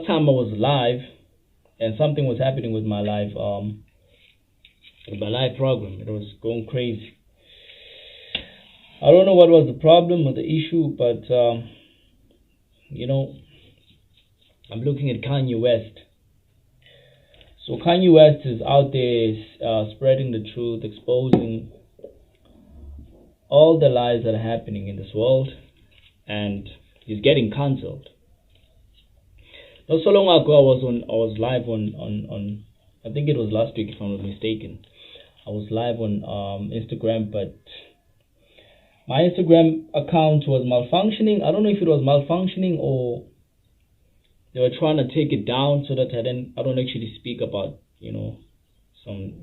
time I was live and something was happening with my live program. It was going crazy. I don't know what was the problem or the issue, but you know, I'm looking at Kanye West. So Kanye West is out there spreading the truth, exposing all the lies that are happening in this world, and he's getting cancelled. Not so long ago, I was live on I think it was last week if I'm not mistaken. I was live on Instagram, but my Instagram account was malfunctioning. I don't know if it was malfunctioning or they were trying to take it down so that I don't actually speak about some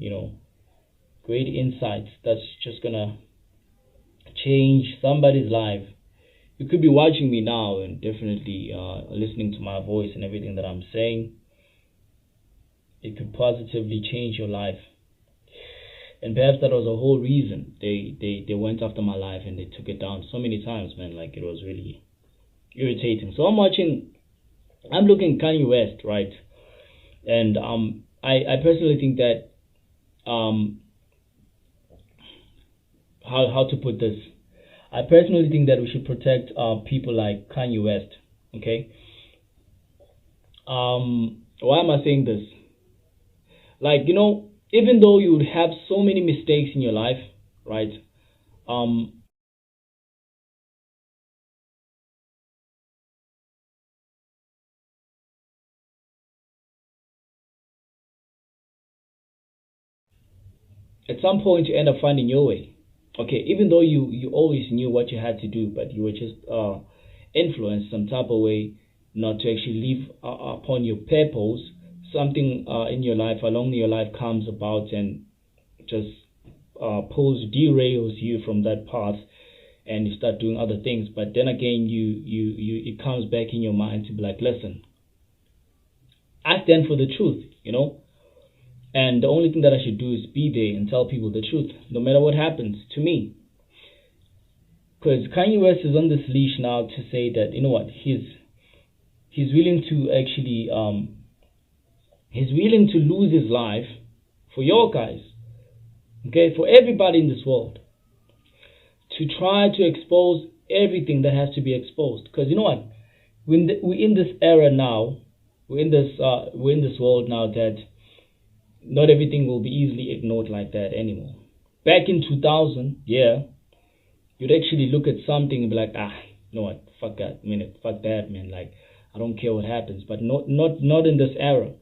great insights that's just gonna change somebody's life. You could be watching me now and definitely listening to my voice and everything that I'm saying. It could positively change your life. And perhaps that was the whole reason they went after my life and they took it down so many times, man. Like, it was really irritating. So I'm looking at Kanye West, right? And I personally think that how to put this. I personally think that we should protect people like Kanye West. Okay. Why am I saying this? Like, even though you would have so many mistakes in your life, right? At some point you end up finding your way. Okay, even though you always knew what you had to do, but you were just influenced some type of way not to actually live upon your purpose. Something in your life, along your life, comes about and just derails you from that path, and you start doing other things. But then again, it comes back in your mind to be like, listen, I stand for the truth, and the only thing that I should do is be there and tell people the truth, no matter what happens to me. Because Kanye West is on this leash now to say that, what, he's willing to actually he's willing to lose his life for your guys, okay, for everybody in this world, to try to expose everything that has to be exposed. Because you know what, we're in this era now, we're in this world now that not everything will be easily ignored like that anymore. Back in 2000, yeah, you'd actually look at something and be like, you know what, fuck that, man. Like, I don't care what happens. But not in this era.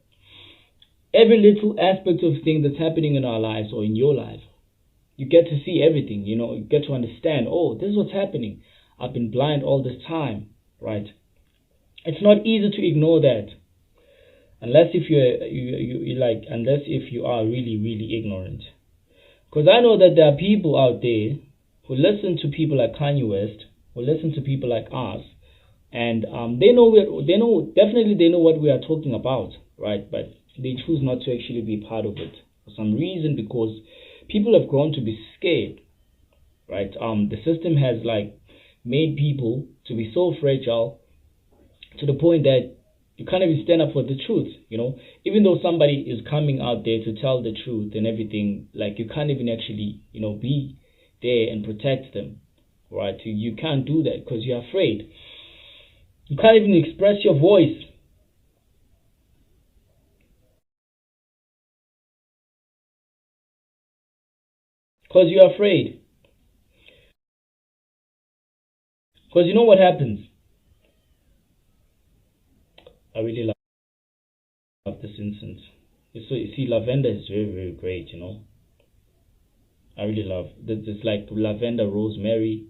Every little aspect of thing that's happening in our lives or in your life, you get to see everything. You get to understand. Oh, this is what's happening. I've been blind all this time, right? It's not easy to ignore that. Unless if you are really, really ignorant. Because I know that there are people out there who listen to people like Kanye West, who listen to people like us, and they know what we are talking about, right? But they choose not to actually be part of it for some reason, because people have grown to be scared, right? The system has made people to be so fragile to the point that you can't even stand up for the truth, Even though somebody is coming out there to tell the truth and everything, you can't even actually, be there and protect them, right? You can't do that because you're afraid. You can't even express your voice because you're afraid. Because you know what happens? I really love this instance. So you see, lavender is very, very great, I really love this. It's like lavender, rosemary.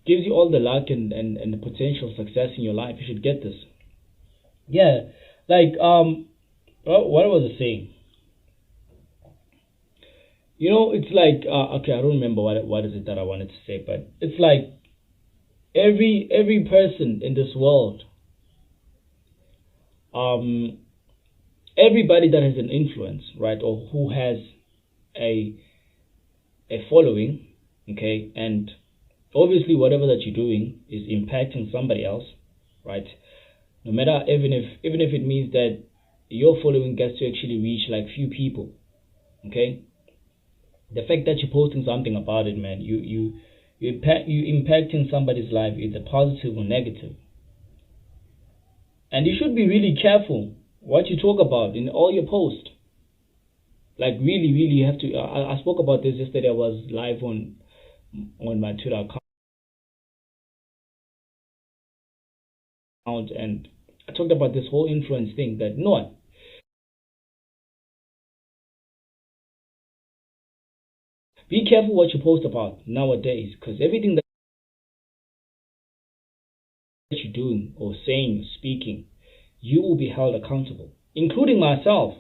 Gives you all the luck and the potential success in your life. You should get this. Yeah, what was I saying? It's like okay, I don't remember what is it that I wanted to say, but it's like every person in this world, everybody that has an influence, right, or who has a following, okay, and obviously whatever that you're doing is impacting somebody else, right? No matter, even if it means that your following gets to actually reach like few people. Okay, the fact that you're posting something about it, man, you impacting somebody's life, either positive or negative. And you should be really careful what you talk about in all your posts. Like really, really, you have to. I spoke about this yesterday. I was live on my Twitter account, and I talked about this whole influence thing. That no, be careful what you post about nowadays, because everything that you're doing or saying, speaking, you will be held accountable, including myself.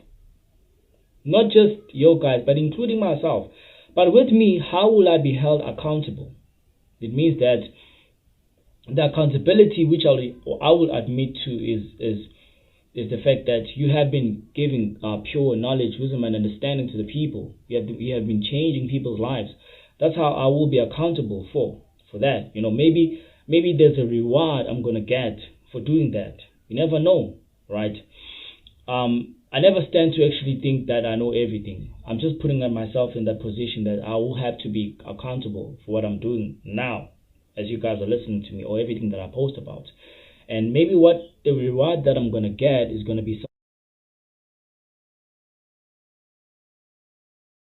Not just your guys, but including myself. But with me, how will I be held accountable? It means that the accountability which I will admit to is the fact that you have been giving pure knowledge, wisdom, and understanding to the people. You have been changing people's lives. That's how I will be accountable for that. Maybe there's a reward I'm gonna get for doing that. You never know, right? I never stand to actually think that I know everything. I'm just putting myself in that position that I will have to be accountable for what I'm doing now, as you guys are listening to me, or everything that I post about. And maybe what the reward that I'm gonna get is gonna be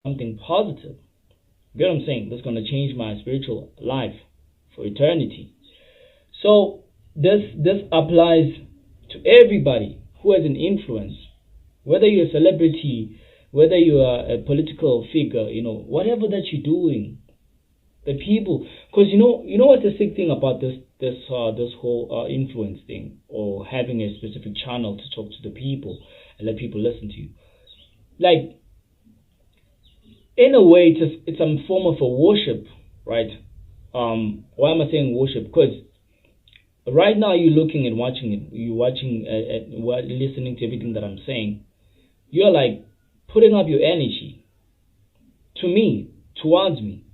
something positive. You get what I'm saying? That's gonna change my spiritual life for eternity. So this applies to everybody who has an influence, whether you're a celebrity, whether you are a political figure, whatever that you're doing, the people, because what's the sick thing about this whole influence thing, or having a specific channel to talk to the people and let people listen to you. Like, in a way, it's some form of a worship, right? Why am I saying worship? Because right now you're looking and watching it, listening to everything that I'm saying. You're like putting up your energy to me, towards me,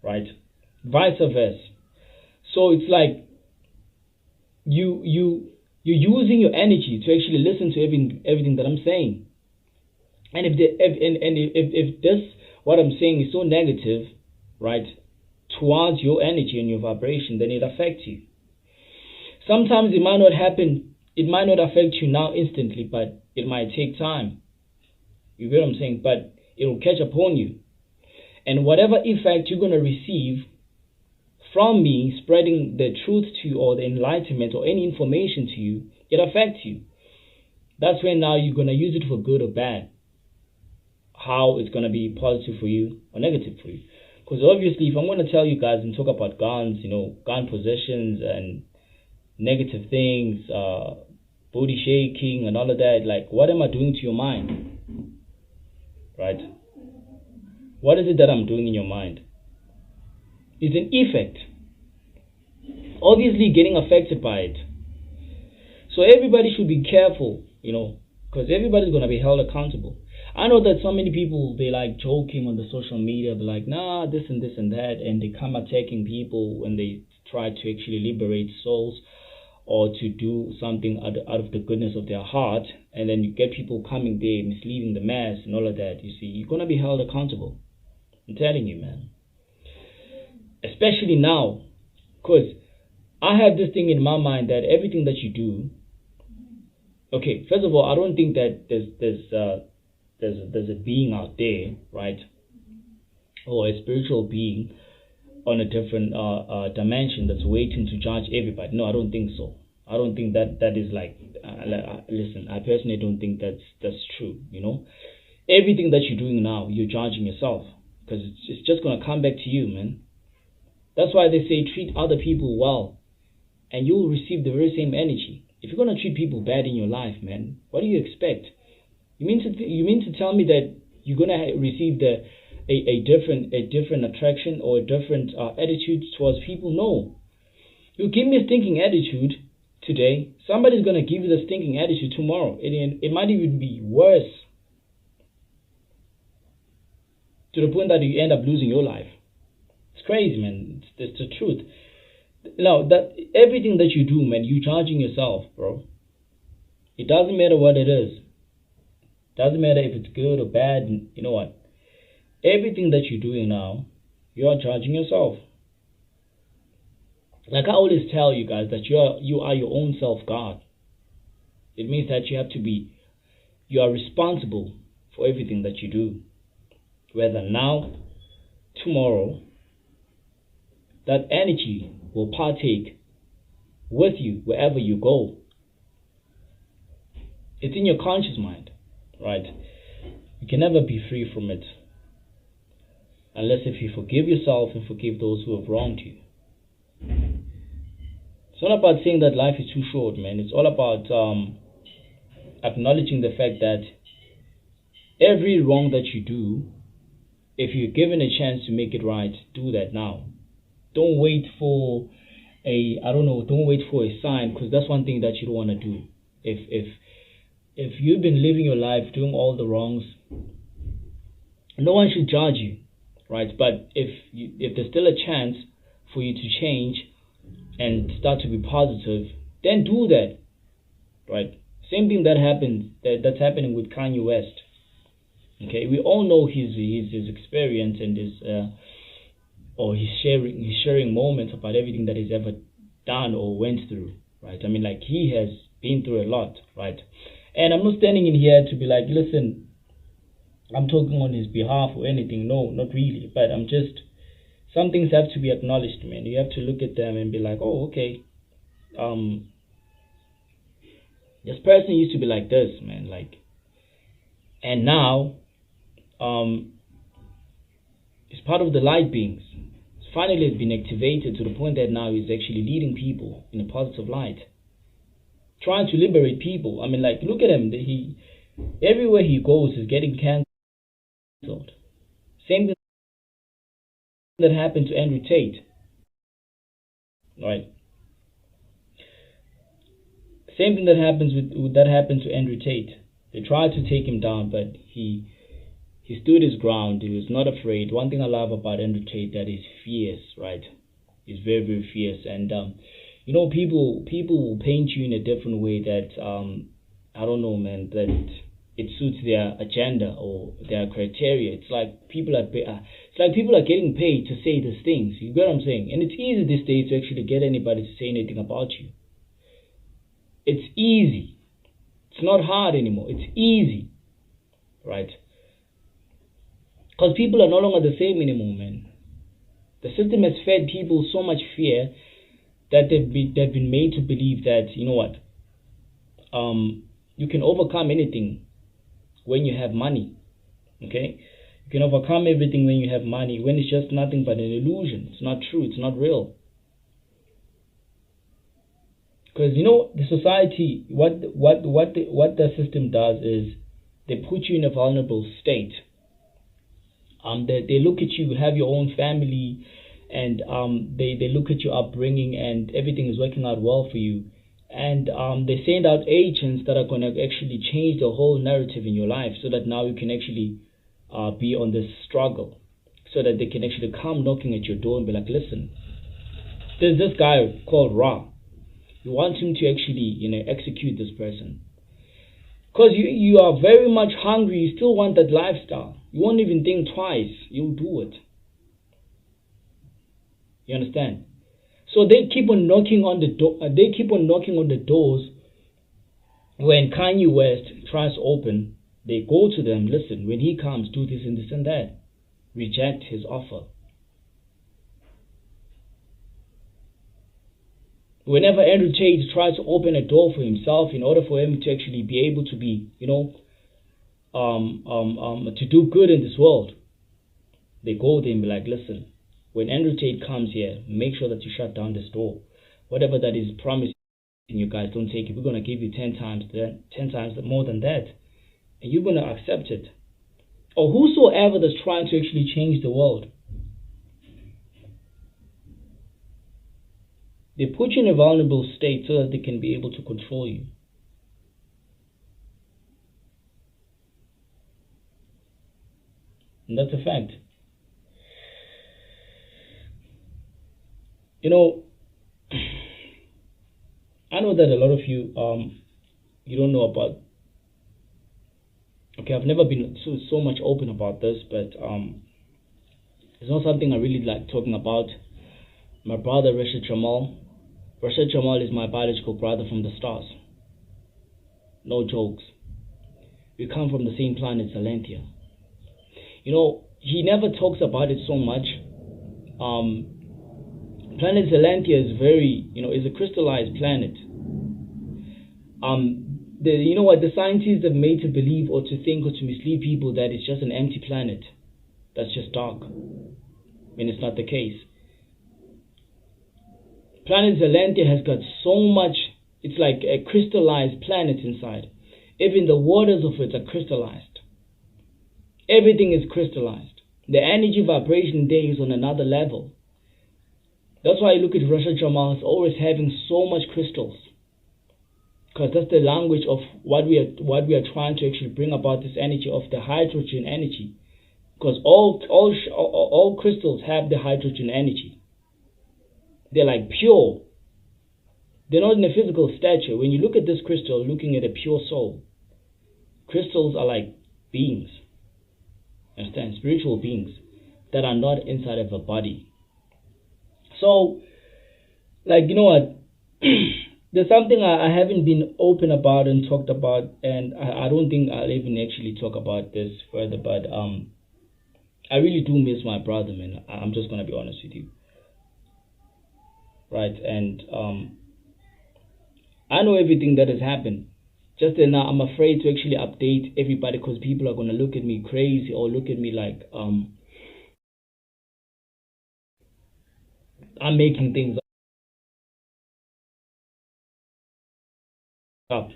right? Vice versa. So it's like you're using your energy to actually listen to everything that I'm saying. And if this what I'm saying is so negative, right, towards your energy and your vibration, then it affects you. Sometimes it might not happen. It might not affect you now instantly, but it might take time. You get what I'm saying? But it will catch upon you. And whatever effect you're going to receive from me spreading the truth to you, or the enlightenment, or any information to you, it affects you. That's when now you're going to use it for good or bad. How it's going to be positive for you or negative for you. Because obviously, if I'm going to tell you guys and talk about guns, gun possessions and negative things, booty shaking and all of that, like, what am I doing to your mind? Right? What is it that I'm doing in your mind? It's an effect. Obviously getting affected by it. So everybody should be careful, because everybody's going to be held accountable. I know that so many people, they like joking on the social media, they're like, nah, this and this and that, and they come attacking people when they try to actually liberate souls or to do something out of the goodness of their heart, and then you get people coming there misleading the mass and all of that. You see, you're going to be held accountable. I'm telling you, man. Especially now, because I have this thing in my mind that everything that you do, okay, first of all, I don't think that there's a being out there, right, or a spiritual being on a different dimension that's waiting to judge everybody. No, I don't think so. I don't think that is like, listen, I personally don't think that's true. Everything that you're doing now, you're judging yourself, because it's just going to come back to you, man. That's why they say treat other people well, and you will receive the very same energy. If you're going to treat people bad in your life, man, what do you expect? You mean to tell me that you're going to receive a different attraction or a different attitude towards people? No. You give me a stinking attitude today, somebody's going to give you the stinking attitude tomorrow. It might even be worse, to the point that you end up losing your life. It's crazy, man. It's the truth. Now, that everything that you do, man, you're charging yourself, bro. It doesn't matter what it is. Doesn't matter if it's good or bad. You know what? Everything that you're doing now, you are judging yourself. Like I always tell you guys that you are your own self-God. It means that you are responsible for everything that you do. Whether now, tomorrow, that energy will partake with you wherever you go. It's in your conscious mind, right? You can never be free from it. Unless if you forgive yourself and forgive those who have wronged you. It's not about saying that life is too short, man. It's all about acknowledging the fact that every wrong that you do, if you're given a chance to make it right, do that now. Don't wait for don't wait for a sign, because that's one thing that you don't want to do. If you've been living your life doing all the wrongs, no one should judge you, right? But if there's still a chance for you to change and start to be positive, then do that, right? Same thing that's happening with Kanye West. Okay, we all know his experience and he's sharing moments about everything that he's ever done or went through, right? I mean, like, he has been through a lot, right? And I'm not standing in here to be like, listen, I'm talking on his behalf or anything. No, not really. But some things have to be acknowledged, man. You have to look at them and be like, oh, okay. This person used to be like this, man. Like, and now, it's part of the light beings. It's finally been activated to the point that now he's actually leading people in a positive light, trying to liberate people. I mean, like, look at him. Everywhere he goes is getting cancelled. Same thing that happened to Andrew Tate, right? Same thing that happened to Andrew Tate. They tried to take him down, but he stood his ground. He was not afraid. One thing I love about Andrew Tate, that he's fierce, right? He's very, very fierce. And people will paint you in a different way that I don't know, man, that it suits their agenda or their criteria. It's like people are getting paid to say these things. You get what I'm saying? And it's easy these days to actually get anybody to say anything about you. It's easy. It's not hard anymore. It's easy, right? Because people are no longer the same anymore, man. The system has fed people so much fear that they've been made to believe that, you know what, you can overcome anything when you have money. Okay? You can overcome everything when you have money, when it's just nothing but an illusion. It's not true. It's not real. Because the society, what the system does is they put you in a vulnerable state. They look at you, have your own family, and they look at your upbringing, and everything is working out well for you. And they send out agents that are going to actually change the whole narrative in your life, so that now you can actually be on this struggle, so that they can actually come knocking at your door and be like, listen, there's this guy called Ra. You want him to actually, execute this person. Because you are very much hungry. You still want that lifestyle. You won't even think twice. You'll do it. You understand? So they keep on knocking on the door. They keep on knocking on the doors. When Kanye West tries to open, they go to them. Listen, when he comes, do this and this and that. Reject his offer. Whenever Andrew Tate tries to open a door for himself, in order for him to actually be able to be, to do good in this world, they go there and be like, listen, when Andrew Tate comes here, make sure that you shut down this door. Whatever that is promising you guys, don't take it. We're going to give you 10 times more than that. And you're going to accept it. Or whosoever that's trying to actually change the world. They put you in a vulnerable state so that they can be able to control you. And that's a fact. I know that a lot of you you don't know about. Okay, I've never been so much open about this, but it's not something I really like talking about. My brother Rashid Jamal. Rashid Jamal is my biological brother from the stars. No jokes. We come from the same planet, Salentia. You know, he never talks about it so much. Planet Salentia is very, is a crystallized planet. You know what, the scientists have made to believe or to think or to mislead people that it's just an empty planet that's just dark, when it's not the case. Planet Salentia has got so much, it's like a crystallized planet inside. Even the waters of it are crystallized. Everything is crystallized. The energy vibration there is on another level. That's why you look at Rashid Jamal, it's always having so much crystals. Because that's the language of what we are trying to actually bring about, this energy of the hydrogen energy. Because all crystals have the hydrogen energy. They're like pure. They're not in a physical stature. When you look at this crystal, looking at a pure soul, crystals are like beings. Understand? Spiritual beings that are not inside of a body. So, like, you know what? There's something I haven't been open about and talked about, and I don't think I'll even actually talk about this further, but I really do miss my brother, man. I'm just going to be honest with you. Right? And I know everything that has happened. Just that now I'm afraid to actually update everybody because people are going to look at me crazy or look at me like I'm making things up.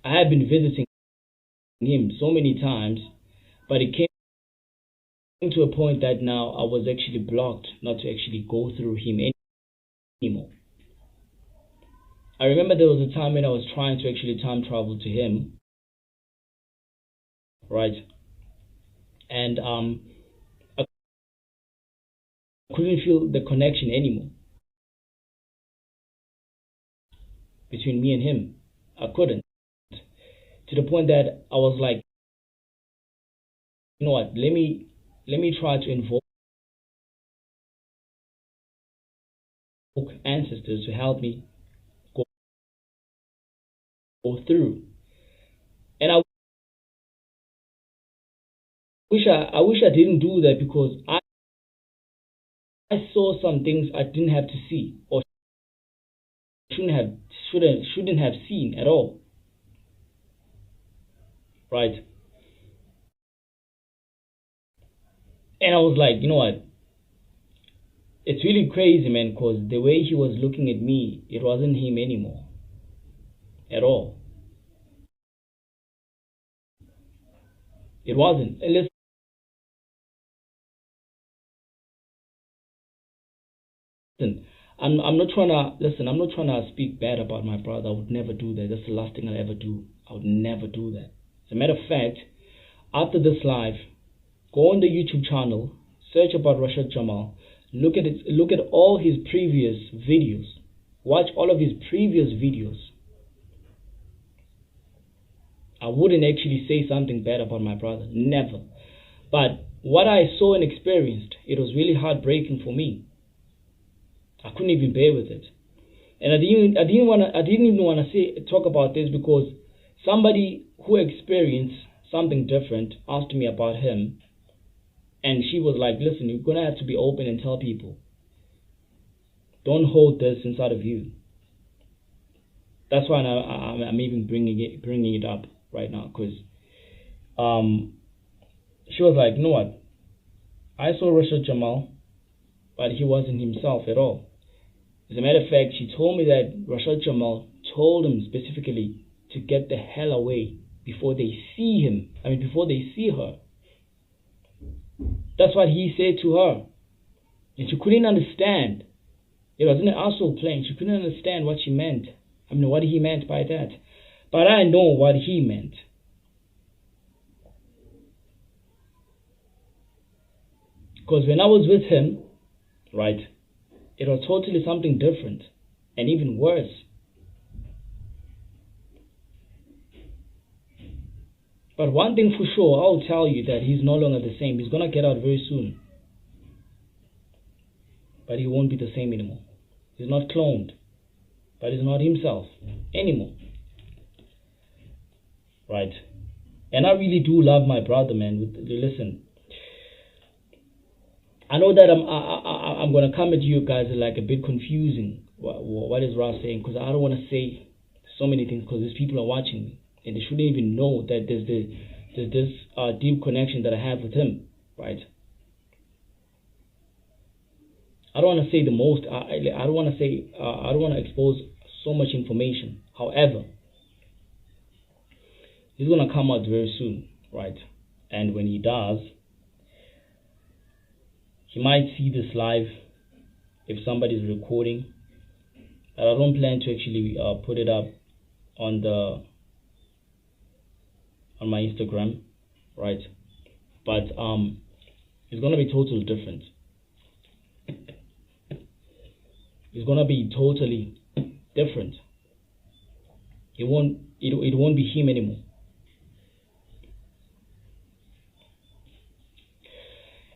I have been visiting him so many times, but it came to a point that now I was actually blocked not to actually go through him anymore. I remember there was a time when I was trying to actually time travel to him, right? And I couldn't feel the connection anymore between me and him. I couldn't. To the point that I was like, you know what, let me try to invoke ancestors to help me go through. And I wish I didn't do that, because I saw some things I didn't have to see, or shouldn't have seen at all. Right? And I was like, you know what? It's really crazy, man, because the way he was looking at me, it wasn't him anymore. At all. It wasn't. And listen, I'm not trying to speak bad about my brother. I would never do that. That's the last thing I'll ever do. I would never do that. As a matter of fact, after this live, go on the YouTube channel, search about Rashid Jamal, look at all his previous videos. Watch all of his previous videos. I wouldn't actually say something bad about my brother. Never. But what I saw and experienced, it was really heartbreaking for me. I couldn't even bear with it. And I didn't even want to talk about this, because somebody who experienced something different asked me about him, and she was like, listen, you're going to have to be open and tell people. Don't hold this inside of you. That's why I'm even bringing it up right now, because she was like, you know what? I saw Rashid Jamal, but he wasn't himself at all. As a matter of fact, she told me that Rashid Jamal told him specifically to get the hell away before they see him. Before they see her. That's what he said to her. And she couldn't understand. It was in an astral plane. She couldn't understand what she meant. What he meant by that. But I know what he meant. Because when I was with him, right, it was totally something different and even worse. But one thing for sure, I'll tell you that he's no longer the same. He's going to get out very soon. But he won't be the same anymore. He's not cloned. But he's not himself anymore. Right? And I really do love my brother, man. Listen, I know that I'm going to come at you guys like a bit confusing. What is Ra saying? Because I don't want to say so many things because these people are watching me. And they shouldn't even know that there's this deep connection that I have with him, right? I don't want to say the most. I don't want to say. I don't want to expose so much information. However, he's gonna come out very soon, right? And when he does, he might see this live if somebody's recording. But I don't plan to actually put it up on my Instagram, right? But it's gonna be totally different. It's gonna be totally different. It won't be him anymore.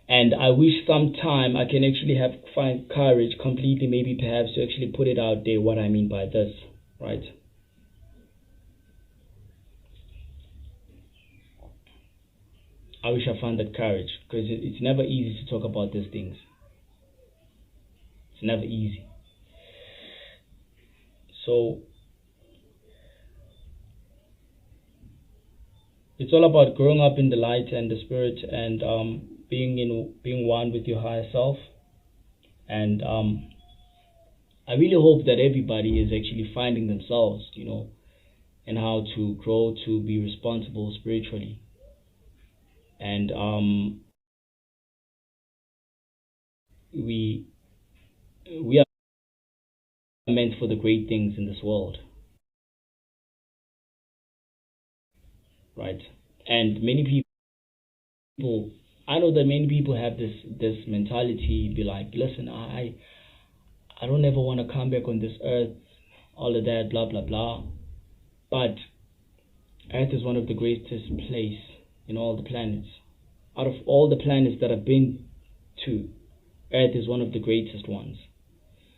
And I wish sometime I can actually find courage completely, maybe perhaps to actually put it out there what I mean by this, right? I wish I found that courage, because it's never easy to talk about these things. It's never easy. So it's all about growing up in the light and the spirit, and being one with your higher self. And I really hope that everybody is actually finding themselves, and how to grow to be responsible spiritually. And we are meant for the great things in this world, right? And many people, I know that many people have this mentality, be like, listen, I don't ever want to come back on this earth, all of that, blah blah blah. But Earth is one of the greatest place in all the planets. Out of all the planets that I've been to, Earth is one of the greatest ones,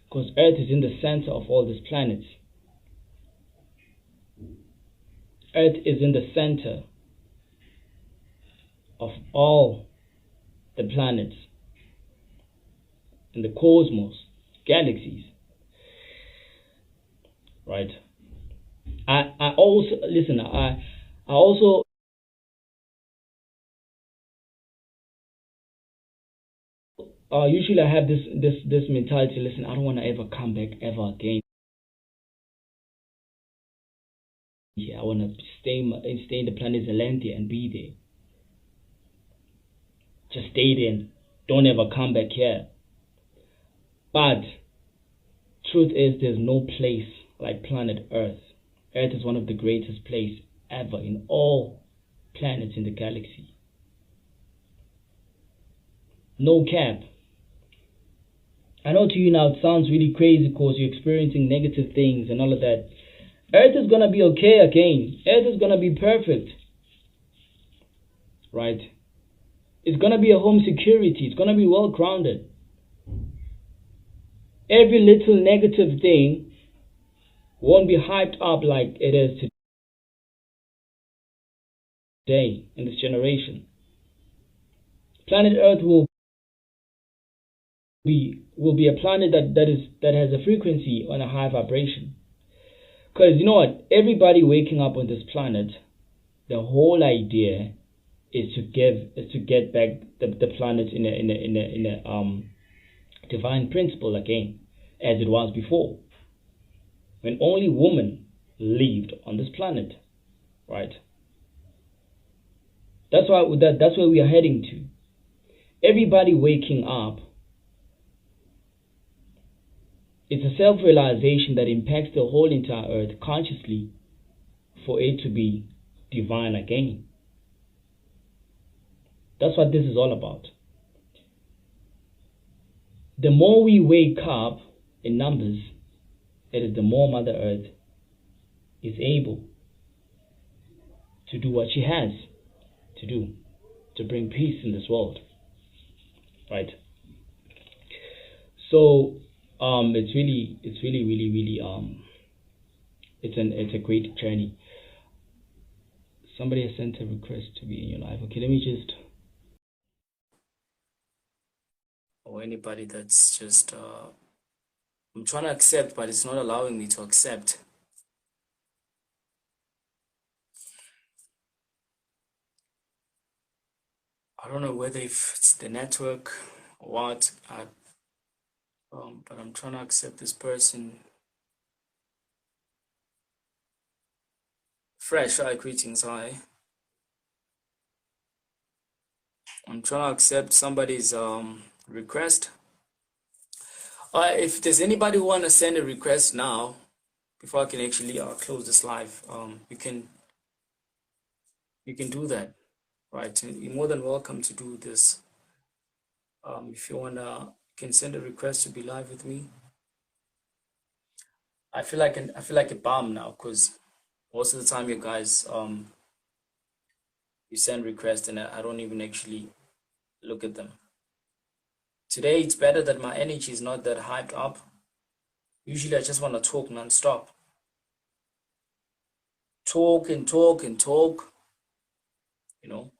because Earth is in the center of all these planets. Earth is in the center of all the planets in the cosmos, galaxies, right? I also listen. I also usually I have this mentality. Listen, I don't want to ever come back ever again. Yeah, I want to stay in the planet Zelanda and be there. Just stay there and don't ever come back here. But truth is, there's no place like planet Earth. Earth is one of the greatest places ever in all planets in the galaxy. No cap. I know to you now it sounds really crazy because you're experiencing negative things and all of that. Earth is going to be okay again. Earth is going to be perfect. Right? It's going to be a home security. It's going to be well grounded. Every little negative thing won't be hyped up like it is today in this generation. Planet Earth will be a planet that has a frequency on a high vibration. Because you know what? Everybody waking up on this planet, the whole idea is to get back the planet in a divine principle again, as it was before, when only women lived on this planet, right? That's where we are heading to. Everybody waking up. It's a self-realization that impacts the whole entire earth consciously for it to be divine again. That's what this is all about. The more we wake up in numbers, that is, the more Mother Earth is able to do what she has. to do to bring peace in this world, right? So it's really really it's a great journey. Somebody has sent a request to be in your life. Okay, let me just, or anybody that's just I'm trying to accept, but it's not allowing me to accept. I don't know whether if it's the network or what. But I'm trying to accept this person. Fresh, hi, greetings, hi. I'm trying to accept somebody's request. If there's anybody who want to send a request now, before I can actually close this live, you can do that, right? You're more than welcome to do this. If you wanna, you can send a request to be live with me. I feel like a bomb now because most of the time you guys you send requests and I don't even actually look at them. Today it's better that my energy is not that hyped up. Usually I just want to talk non-stop. Talk and talk and talk, you know.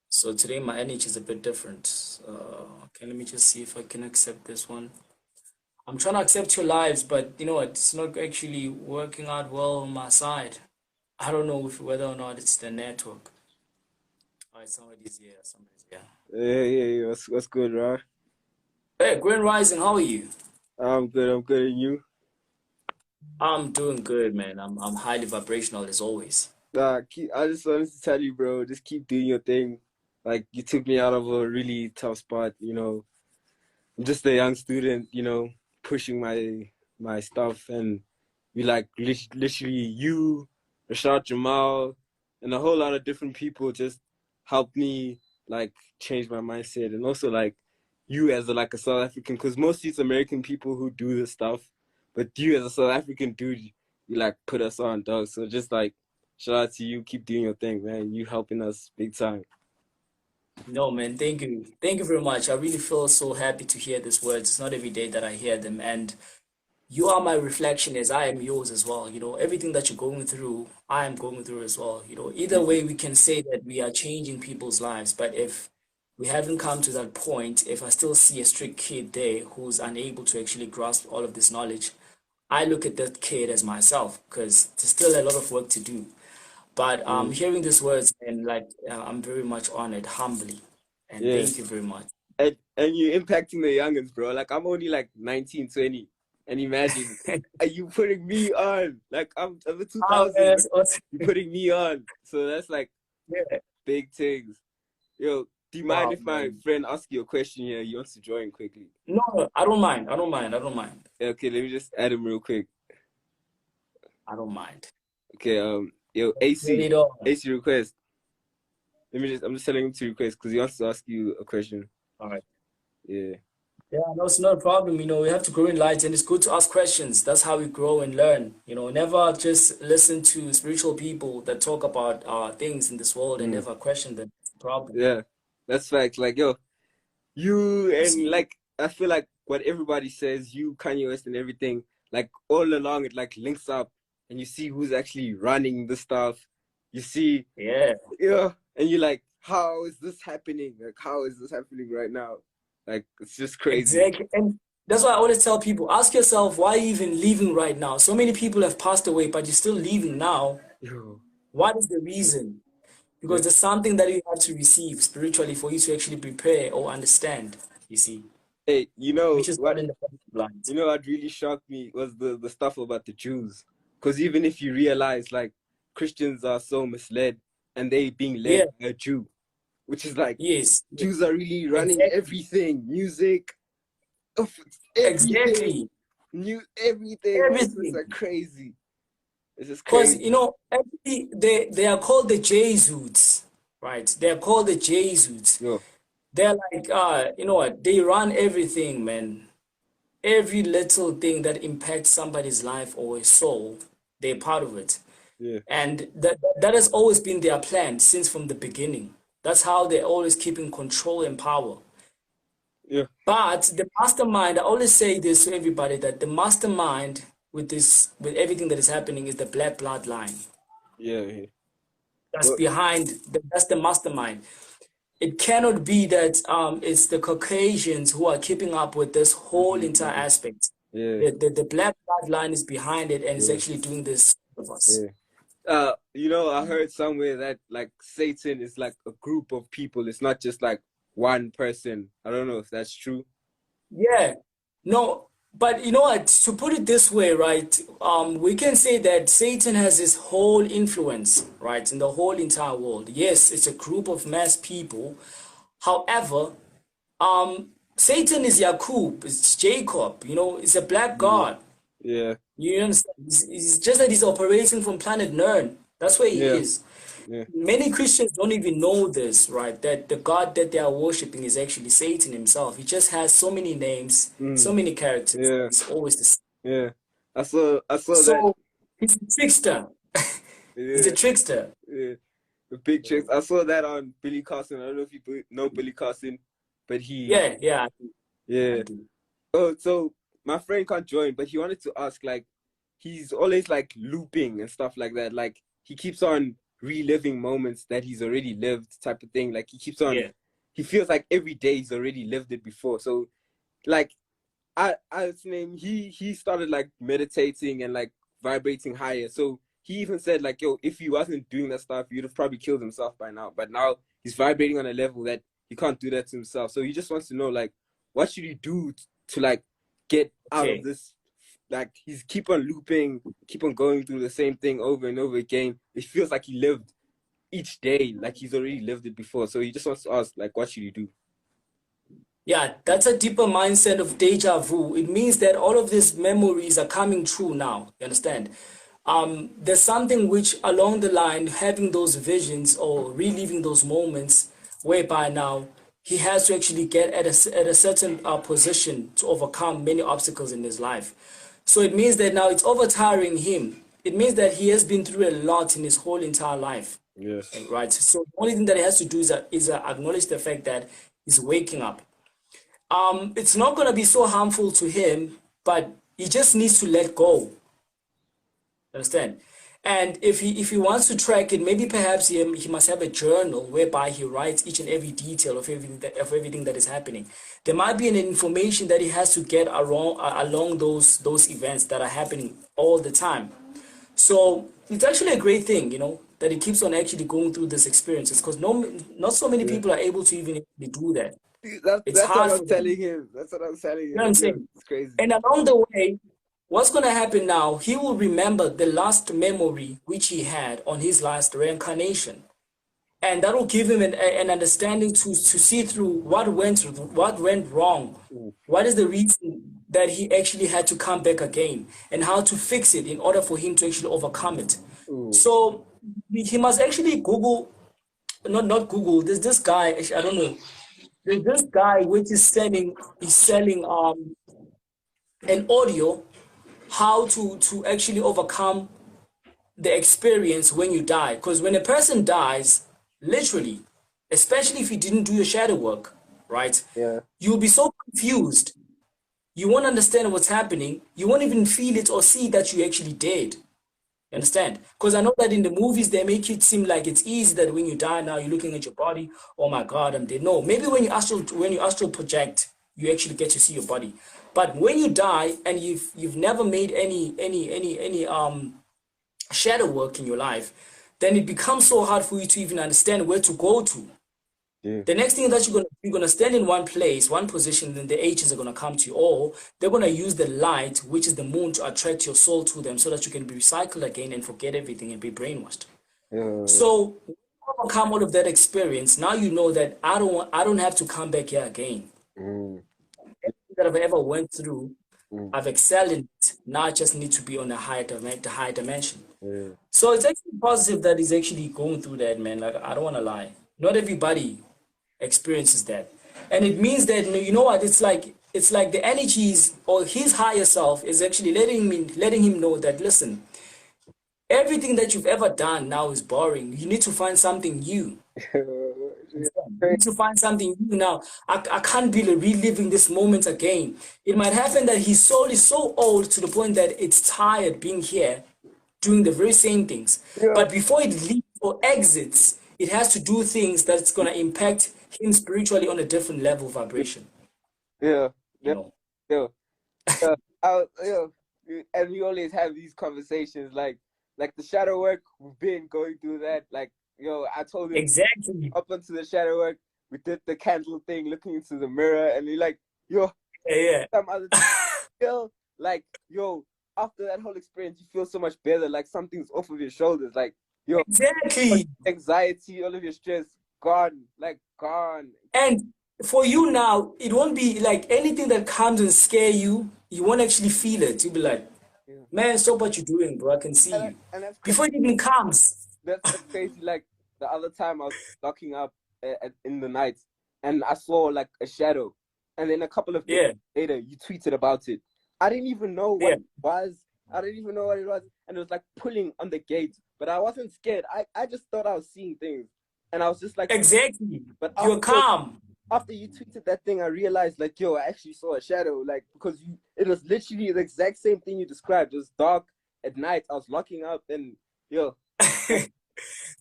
So today my energy is a bit different. Okay, let me just see if I can accept this one. I'm trying to accept your lives, but you know what? It's not actually working out well on my side. I don't know if whether or not it's the network. All right, somebody's here. Somebody's here. Yeah. What's good, Ra? Hey, Grand Rising, how are you? I'm good. I'm good. And you? I'm doing good, man. I'm highly vibrational as always. I just wanted to tell you, bro. Just keep doing your thing. Like you took me out of a really tough spot. I'm just a young student. Pushing my stuff, and you like literally you, Rashad Jamal, and a whole lot of different people just helped me like change my mindset, and also like you as like a South African, because most it's American people who do this stuff, but you as a South African dude, you like put us on, dog. So just like shout out to you, keep doing your thing, man. You helping us big time. No, man, thank you. Thank you very much. I really feel so happy to hear these words. It's not every day that I hear them. And you are my reflection as I am yours as well. You know, everything that you're going through, I am going through as well. You know, either way, we can say that we are changing people's lives. But if we haven't come to that point, if I still see a strict kid there who's unable to actually grasp all of this knowledge, I look at that kid as myself because there's still a lot of work to do. But Mm. hearing these words and like I'm very much honored, humbly, and Yeah. thank you very much. And you're impacting the youngins, bro. Like I'm only like 19, 20. And imagine, are you putting me on? Like I'm a Oh, 2000. yes, awesome. You putting me on. So that's like Yeah. big things. Yo, do you mind Wow, if my man. friend asks you a question here? He wants to join quickly. No, no, I don't mind. I don't mind. I don't mind. Okay, let me just add him real quick. I don't mind. Okay, yo, Get AC. it on. AC request. I'm just telling him to request because he wants to ask you a question. All right. Yeah. Yeah, no, it's not a problem. You know, we have to grow in light and it's good to ask questions. That's how we grow and learn. You know, never just listen to spiritual people that talk about things in this world and Mm, never question them. It's a problem. yeah. That's facts. Like, yo, you You and see? like I feel like what everybody says, you, Kanye West and everything, like all along it like links up and you see who's actually running the stuff. You see, Yeah. yeah, and you're like, how is this happening? Like how is this happening right now? Like it's just crazy. Exactly. And that's why I always tell people, ask yourself, why are you even living right now? So many people have passed away, but you're still living now. Yo, What is the reason? yeah. Because there's something that you have to receive spiritually for you to actually prepare or understand, you see, Hey, which is not in the public blind. what really shocked me was the stuff about the Jews. Because even if you realize like Christians are so misled and they being led Yeah, by a Jew, which is like yes, Jews are really running exactly, everything, music, everything, exactly, new everything. It's just everything. like crazy. It's just Because, you crazy. know, actually, they are called the Jesuits, right? They are called the Jesuits. Yo, They're like, you know what? They run everything, man. Every little thing that impacts somebody's life or a soul, They're part of it. Yeah. And that has always been their plan since from the beginning. That's how they're always keeping control and power. Yeah. But the mastermind, I always say this to everybody, that the mastermind with this, with everything that is happening, is the black bloodline. Yeah. Yeah. That's Well, that's the mastermind. It cannot be that it's the Caucasians who are keeping up with this whole entire aspect. yeah. The black bloodline is behind it and is Yeah. actually doing this with us. Yeah. I heard somewhere that like Satan is like a group of people. It's not just like one person. I don't know if that's true. Yeah, no, but you know what? To put it this way, right? We can say that Satan has his whole influence, right, in the whole entire world. Yes, it's a group of mass people. However, Satan is Yakub, it's Jacob. You know, it's a black Yeah. god. Yeah. You understand? It's just that he's operating from planet Nern. That's where he Yeah. is. Yeah. Many Christians don't even know this, right? That the God that they are worshiping is actually Satan himself. He just has so many names, so many characters. Yeah. It's always the same. Yeah. I saw that. So he's a trickster. He's a Yeah. trickster. Yeah. The big tricks. I saw that on Billy Carson. I don't know if you know Billy Carson, but Yeah, I yeah. do. Oh, so my friend can't join, but he wanted to ask, like, he's always like looping and stuff like that. Like, he keeps on reliving moments that he's already lived, type of thing. Like, he keeps on, Yeah. he feels like every day he's already lived it before. So, like, his name, he started like meditating and like vibrating higher. So he even said like, yo, if he wasn't doing that stuff, he'd have probably killed himself by now. But now he's vibrating on a level that he can't do that to himself. So he just wants to know like, what should he do to like get out of Okay. this? Like he's keep on looping, keep on going through the same thing over and over again. It feels like he lived each day, like he's already lived it before. So he just wants to ask, like, what should he do? Yeah, that's a deeper mindset of deja vu. It means that all of these memories are coming true now. You understand? There's something which along the line, having those visions or reliving those moments, whereby now he has to actually get at a certain position to overcome many obstacles in his life. So it means that now it's over-tiring him. It means that he has been through a lot in his whole entire life, Yes. right? So the only thing that he has to do is acknowledge the fact that he's waking up. It's not going to be so harmful to him, but he just needs to let go. Understand? And if he wants to track it, maybe perhaps he must have a journal whereby he writes each and every detail of everything that is happening. There might be an information that he has to get along those events that are happening all the time. So it's actually a great thing, you know, that he keeps on actually going through these experiences, because not so many Yeah. people are able to even do that. That's It's that's what hard I'm for them. telling him. That's what I'm telling You him. know what I'm Like, yo, saying? it's crazy. And along the way, what's going to happen now, he will remember the last memory which he had on his last reincarnation. And that will give him an understanding to see through what went wrong. Ooh. What is the reason that he actually had to come back again, and how to fix it in order for him to actually overcome it. Ooh. So he must actually Google, not Google, there's this guy, actually, I don't know. There's this guy which is selling an audio, how to actually overcome the experience when you die. Because when a person dies, literally, especially if you didn't do your shadow work, right? Yeah. You'll be so confused. You won't understand what's happening. You won't even feel it or see that you actually did. You understand? Because I know that in the movies, they make it seem like it's easy, that when you die now, you're looking at your body. Oh my God, I'm dead. No, maybe when you astral project, you actually get to see your body. But when you die and you've never made any shadow work in your life, then it becomes so hard for you to even understand where to go to. Yeah. The next thing that you're gonna stand in one place, one position, then the H's are gonna come to you, or they're gonna use the light, which is the moon, to attract your soul to them, so that you can be recycled again and forget everything and be brainwashed. Yeah. So when you overcome all of that experience, now you know that I don't have to come back here again. Mm. Everything that I've ever went through, Mm. I've excelled in it. Now I just need to be on a higher dimension. Yeah. So it's actually positive that he's actually going through that, man. Like, I don't want to lie. Not everybody experiences that. And it means that, you know what, it's like the energies or his higher self is actually letting him know that, listen, Everything that you've ever done now is boring. You need to find something new. Yeah. You need to find something new now. I can't be reliving this moment again. It might happen that his soul is so old to the point that it's tired being here, doing the very same things. Yeah. But before it leaves or exits, it has to do things that's going to impact him spiritually on a different level of vibration. Yeah. You Yeah. know? Yeah. Yeah. And we always have these conversations like the shadow work. We've been going through that. Like, I told him Exactly. up into the shadow work. We did the candle thing, looking into the mirror, and you're like, Yeah. some other feel like, after that whole experience, you feel so much better. Like something's off of your shoulders. Like, all Exactly. your anxiety, all of your stress, gone. Like, gone. And for you now, it won't be like anything that comes and scare you. You won't actually feel it. You'll be like, Yeah. man, stop what you're doing, bro. I can see you. And that's crazy. Before it even comes. That's crazy. Like the other time I was locking up in the night, and I saw like a shadow, and then a couple of days Yeah. later, you tweeted about it. I didn't even know what Yeah. it was. I didn't even know what it was, and it was like pulling on the gate. But I wasn't scared. I just thought I was seeing things, and I was just like, Exactly. but You're calm. after you tweeted that thing, I realized like, I actually saw a shadow. Like, because it was literally the exact same thing you described. It was dark at night. I was locking up, and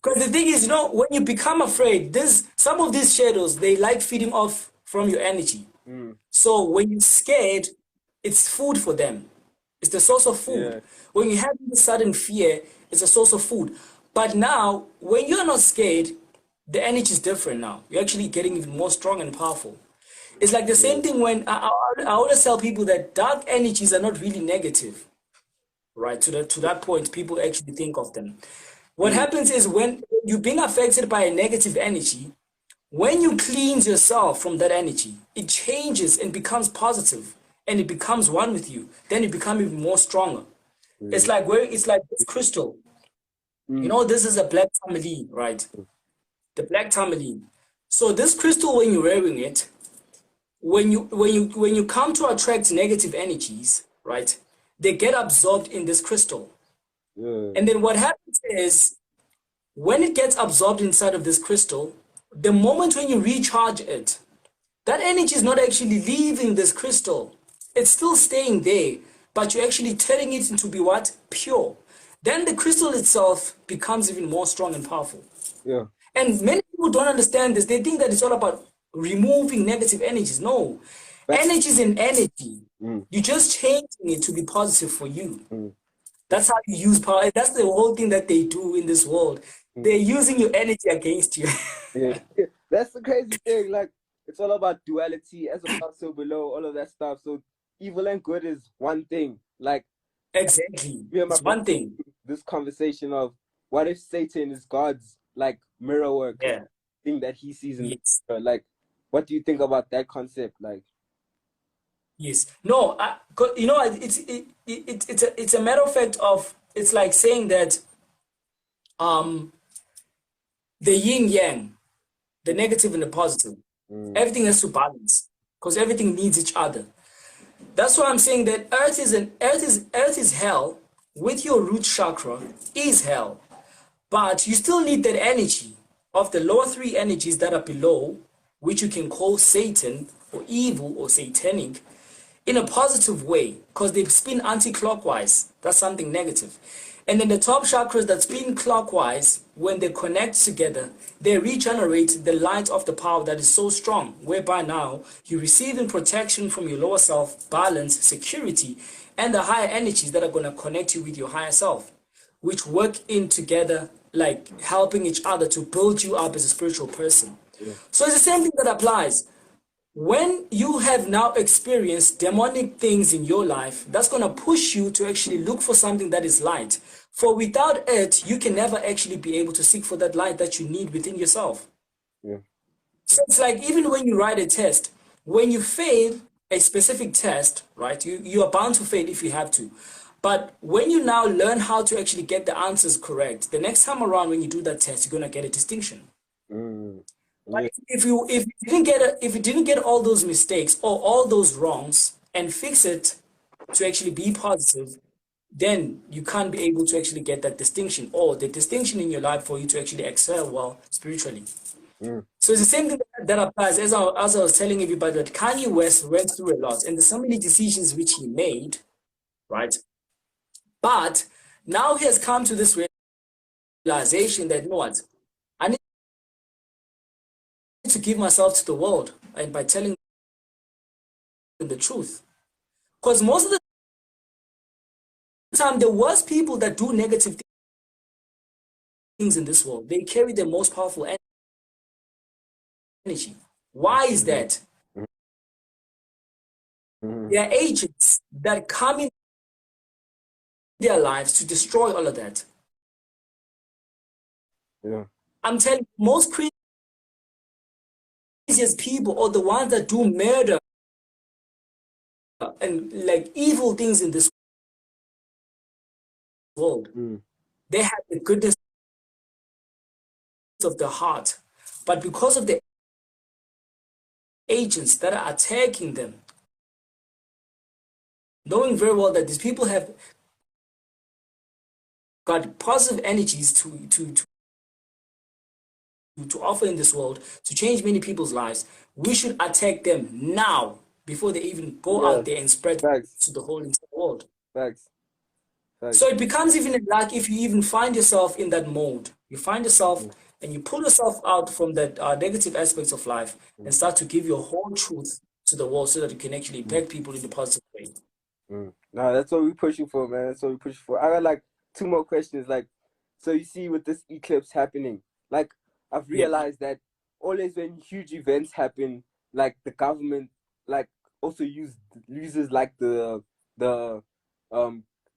Because the thing is, when you become afraid, some of these shadows, they like feeding off from your energy. So when you're scared, it's food for them. It's the source of food. Yeah. When you have this sudden fear, it's a source of food. But now, when you're not scared, the energy is different now. You're actually getting even more strong and powerful. It's like the same thing when I always tell people that dark energies are not really negative, right? To that point, people actually think of them. What happens is when you're being affected by a negative energy, when you cleanse yourself from that energy, it changes and becomes positive, and it becomes one with you. Then you become even more stronger. It's like this crystal. This is a black tourmaline, right? The black tourmaline. So this crystal, when you're wearing it, when you come to attract negative energies, right? They get absorbed in this crystal. Yeah. And then what happens is when it gets absorbed inside of this crystal, the moment when you recharge it, that energy is not actually leaving this crystal. It's still staying there, but you're actually turning it into be what? Pure. Then the crystal itself becomes even more strong and powerful. Yeah. And many people don't understand this. They think that it's all about removing negative energies. No. Energy is an energy. You're just changing it to be positive for you. That's how you use power. That's the whole thing that they do in this world. They're using your energy against you. Yeah. That's the crazy thing. Like, it's all about duality, as above, so below, all of that stuff. So evil and good is one thing. Like, Exactly. me and my It's one thing. this conversation of what if Satan is God's like mirror work, Yeah. thing that he sees in Yes. the mirror. Like, what do you think about that concept? Like, Yes. No, it's a matter of fact of, it's like saying that the yin yang, the negative and the positive, everything has to balance because everything needs each other. That's why I'm saying that earth is hell with your root chakra is hell. But you still need that energy of the lower three energies that are below, which you can call Satan or evil or satanic, in a positive way, because they spin anti-clockwise. That's something negative. And then the top chakras that spin clockwise, when they connect together, they regenerate the light of the power that is so strong, whereby now you're receiving protection from your lower self, balance, security, and the higher energies that are going to connect you with your higher self, which work in together, like helping each other to build you up as a spiritual person. yeah. So it's the same thing that applies. When you have now experienced demonic things in your life, that's going to push you to actually look for something that is light. For without it, you can never actually be able to seek for that light that you need within yourself. Yeah. So it's like even when you write a test, when you fail a specific test, right, you are bound to fail if you have to. But when you now learn how to actually get the answers correct, the next time around when you do that test, you're going to get a distinction. But if you didn't get all those mistakes or all those wrongs and fix it to actually be positive, then you can't be able to actually get that distinction, or the distinction in your life for you to actually excel well spiritually. So it's the same thing that applies. As I was telling everybody, that Kanye West went through a lot, and there's so many decisions which he made, right? But now he has come to this realization that, you know what, I need to give myself to the world, and by telling them the truth. Because most of the time, the worst people that do negative things in this world, they carry the most powerful energy. Why is that? They are agents that come in their lives to destroy all of that. Yeah. I'm telling you, most craziest people, or the ones that do murder and like evil things in this world, they have the goodness of the heart, but because of the agents that are attacking them, knowing very well that these people have got positive energies to offer in this world, to change many people's lives, we should attack them now before they even go out there and spread to the whole entire world. Facts. So it becomes even like, if you even find yourself in that mode, you find yourself and you pull yourself out from that negative aspects of life and start to give your whole truth to the world, so that you can actually impact people in the positive way. No, that's what we're pushing for, man. That's what we're pushing for. I got like 2 more questions. Like, so you see with this eclipse happening, like I've realized that always when huge events happen, like the government like also uses like the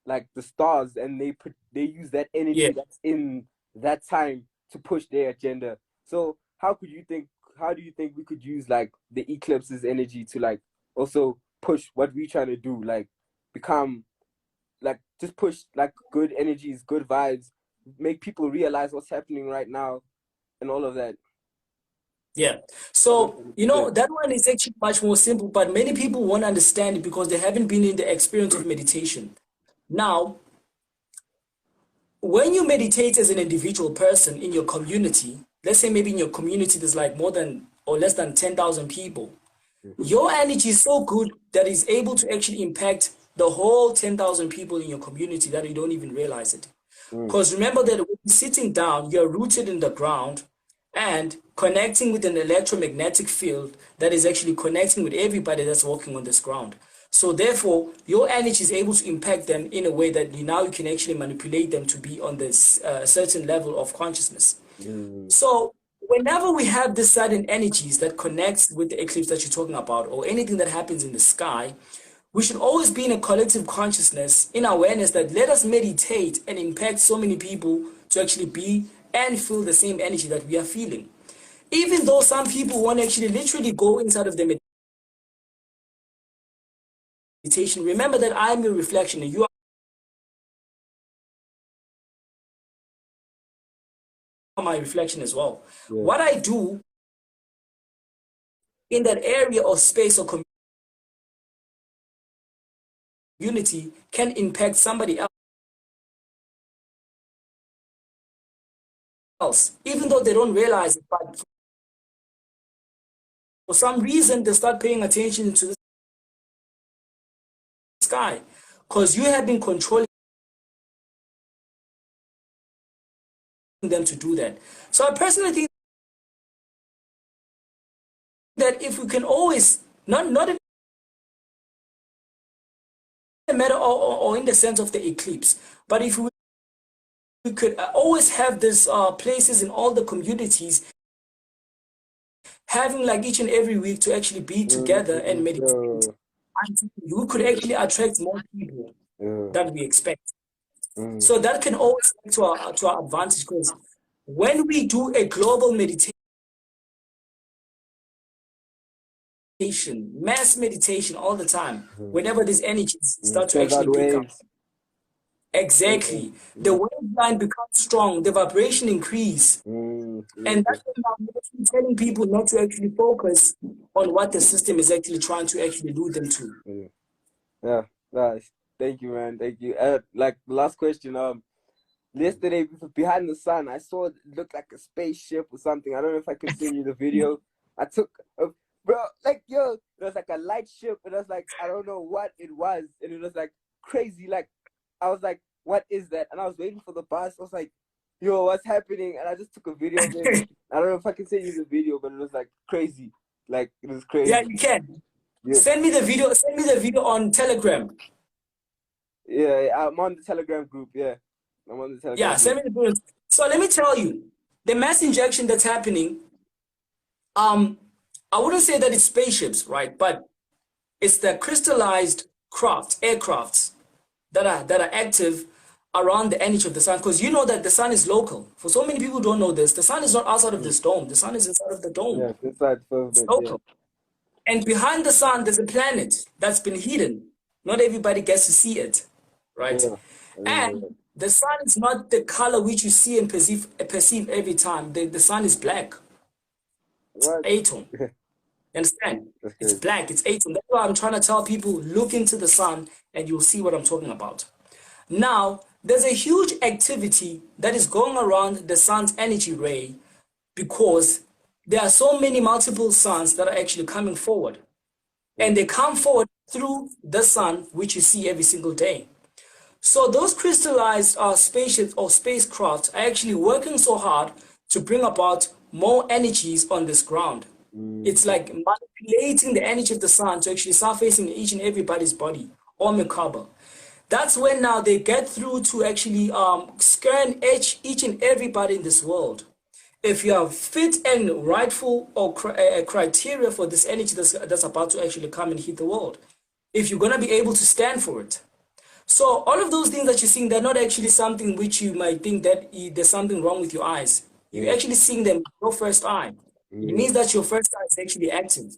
like the stars, and they use that energy that's in that time to push their agenda. So how do you think we could use like the eclipse's energy to like also push what we're trying to do, like become like just push like good energies, good vibes, make people realize what's happening right now and all of that? Yeah. So, you know, that one is actually much more simple, but many people won't understand it because they haven't been in the experience of meditation. Now, when you meditate as an individual person in your community, let's say maybe in your community there's like more than or less than 10,000 people, your energy is so good that it's able to actually impact the whole 10,000 people in your community that you don't even realize it. Because remember that when you're sitting down, you're rooted in the ground and connecting with an electromagnetic field that is actually connecting with everybody that's walking on this ground. So therefore, your energy is able to impact them in a way that you can actually manipulate them to be on this certain level of consciousness. So whenever we have this sudden energies that connects with the eclipse that you're talking about, or anything that happens in the sky, we should always be in a collective consciousness, in awareness that let us meditate and impact so many people to actually be and feel the same energy that we are feeling. Even though some people won't actually literally go inside of the meditation, remember that I am your reflection and you are my reflection as well. What I do in that area or space or community can impact somebody else, even though they don't realize it, but for some reason they start paying attention to the sky because you have been controlling them to do that. So I personally think that if we can always, not in the matter or in the sense of the eclipse, but if we could always have these places in all the communities, having like each and every week to actually be together and meditate, we could actually attract more people than we expect. So that can always be to our advantage, because when we do a global meditation, mass meditation all the time, whenever these energies start to actually pick up. Exactly. The waveline becomes strong, the vibration increase. And that's why I'm actually telling people not to actually focus on what the system is actually trying to actually lure them to. Yeah, nice. Thank you, man. Thank you. Like last question. Yesterday behind the sun, I saw it looked like a spaceship or something. I don't know if I could send you the video. I took, bro, like yo, it was like a light ship. It was like I don't know what it was, and it was like crazy. Like I was like, what is that? And I was waiting for the bus. I was like, yo, what's happening? And I just took a video of it. I don't know if I can send you the video, but it was like crazy. Like it was crazy. Yeah, you can. Yeah. Send me the video. Send me the video on Telegram. Yeah, I'm on the Telegram group. Yeah, I'm on the Telegram. Yeah, send me the video. So let me tell you, the mass injection that's happening. I wouldn't say that it's spaceships, right? But it's the crystallized aircrafts that are active around the energy of the sun. Because you know that the sun is local. For so many people who don't know this, the sun is not outside of this dome. The sun is inside of the dome. Yeah, inside it's local. Yeah. And behind the sun, there's a planet that's been hidden. Not everybody gets to see it, right? Yeah. And the sun is not the color which you see and perceive every time. The sun is black. It's atom. You understand? It's black. It's atom. That's why I'm trying to tell people, look into the sun and you'll see what I'm talking about. Now, there's a huge activity that is going around the sun's energy ray because there are so many multiple suns that are actually coming forward. And they come forward through the sun, which you see every single day. So those crystallized spaceships or spacecraft are actually working so hard to bring about more energies on this ground. It's like manipulating the energy of the sun to actually surface in each and everybody's body or Merkaba. That's when now they get through to actually scare and edge each and everybody in this world. If you have fit and rightful or criteria for this energy that's about to actually come and hit the world, if you're going to be able to stand for it. So all of those things that you're seeing, they're not actually something which you might think that there's something wrong with your eyes. You're actually seeing them with your first eye. It means that your first eye is actually active.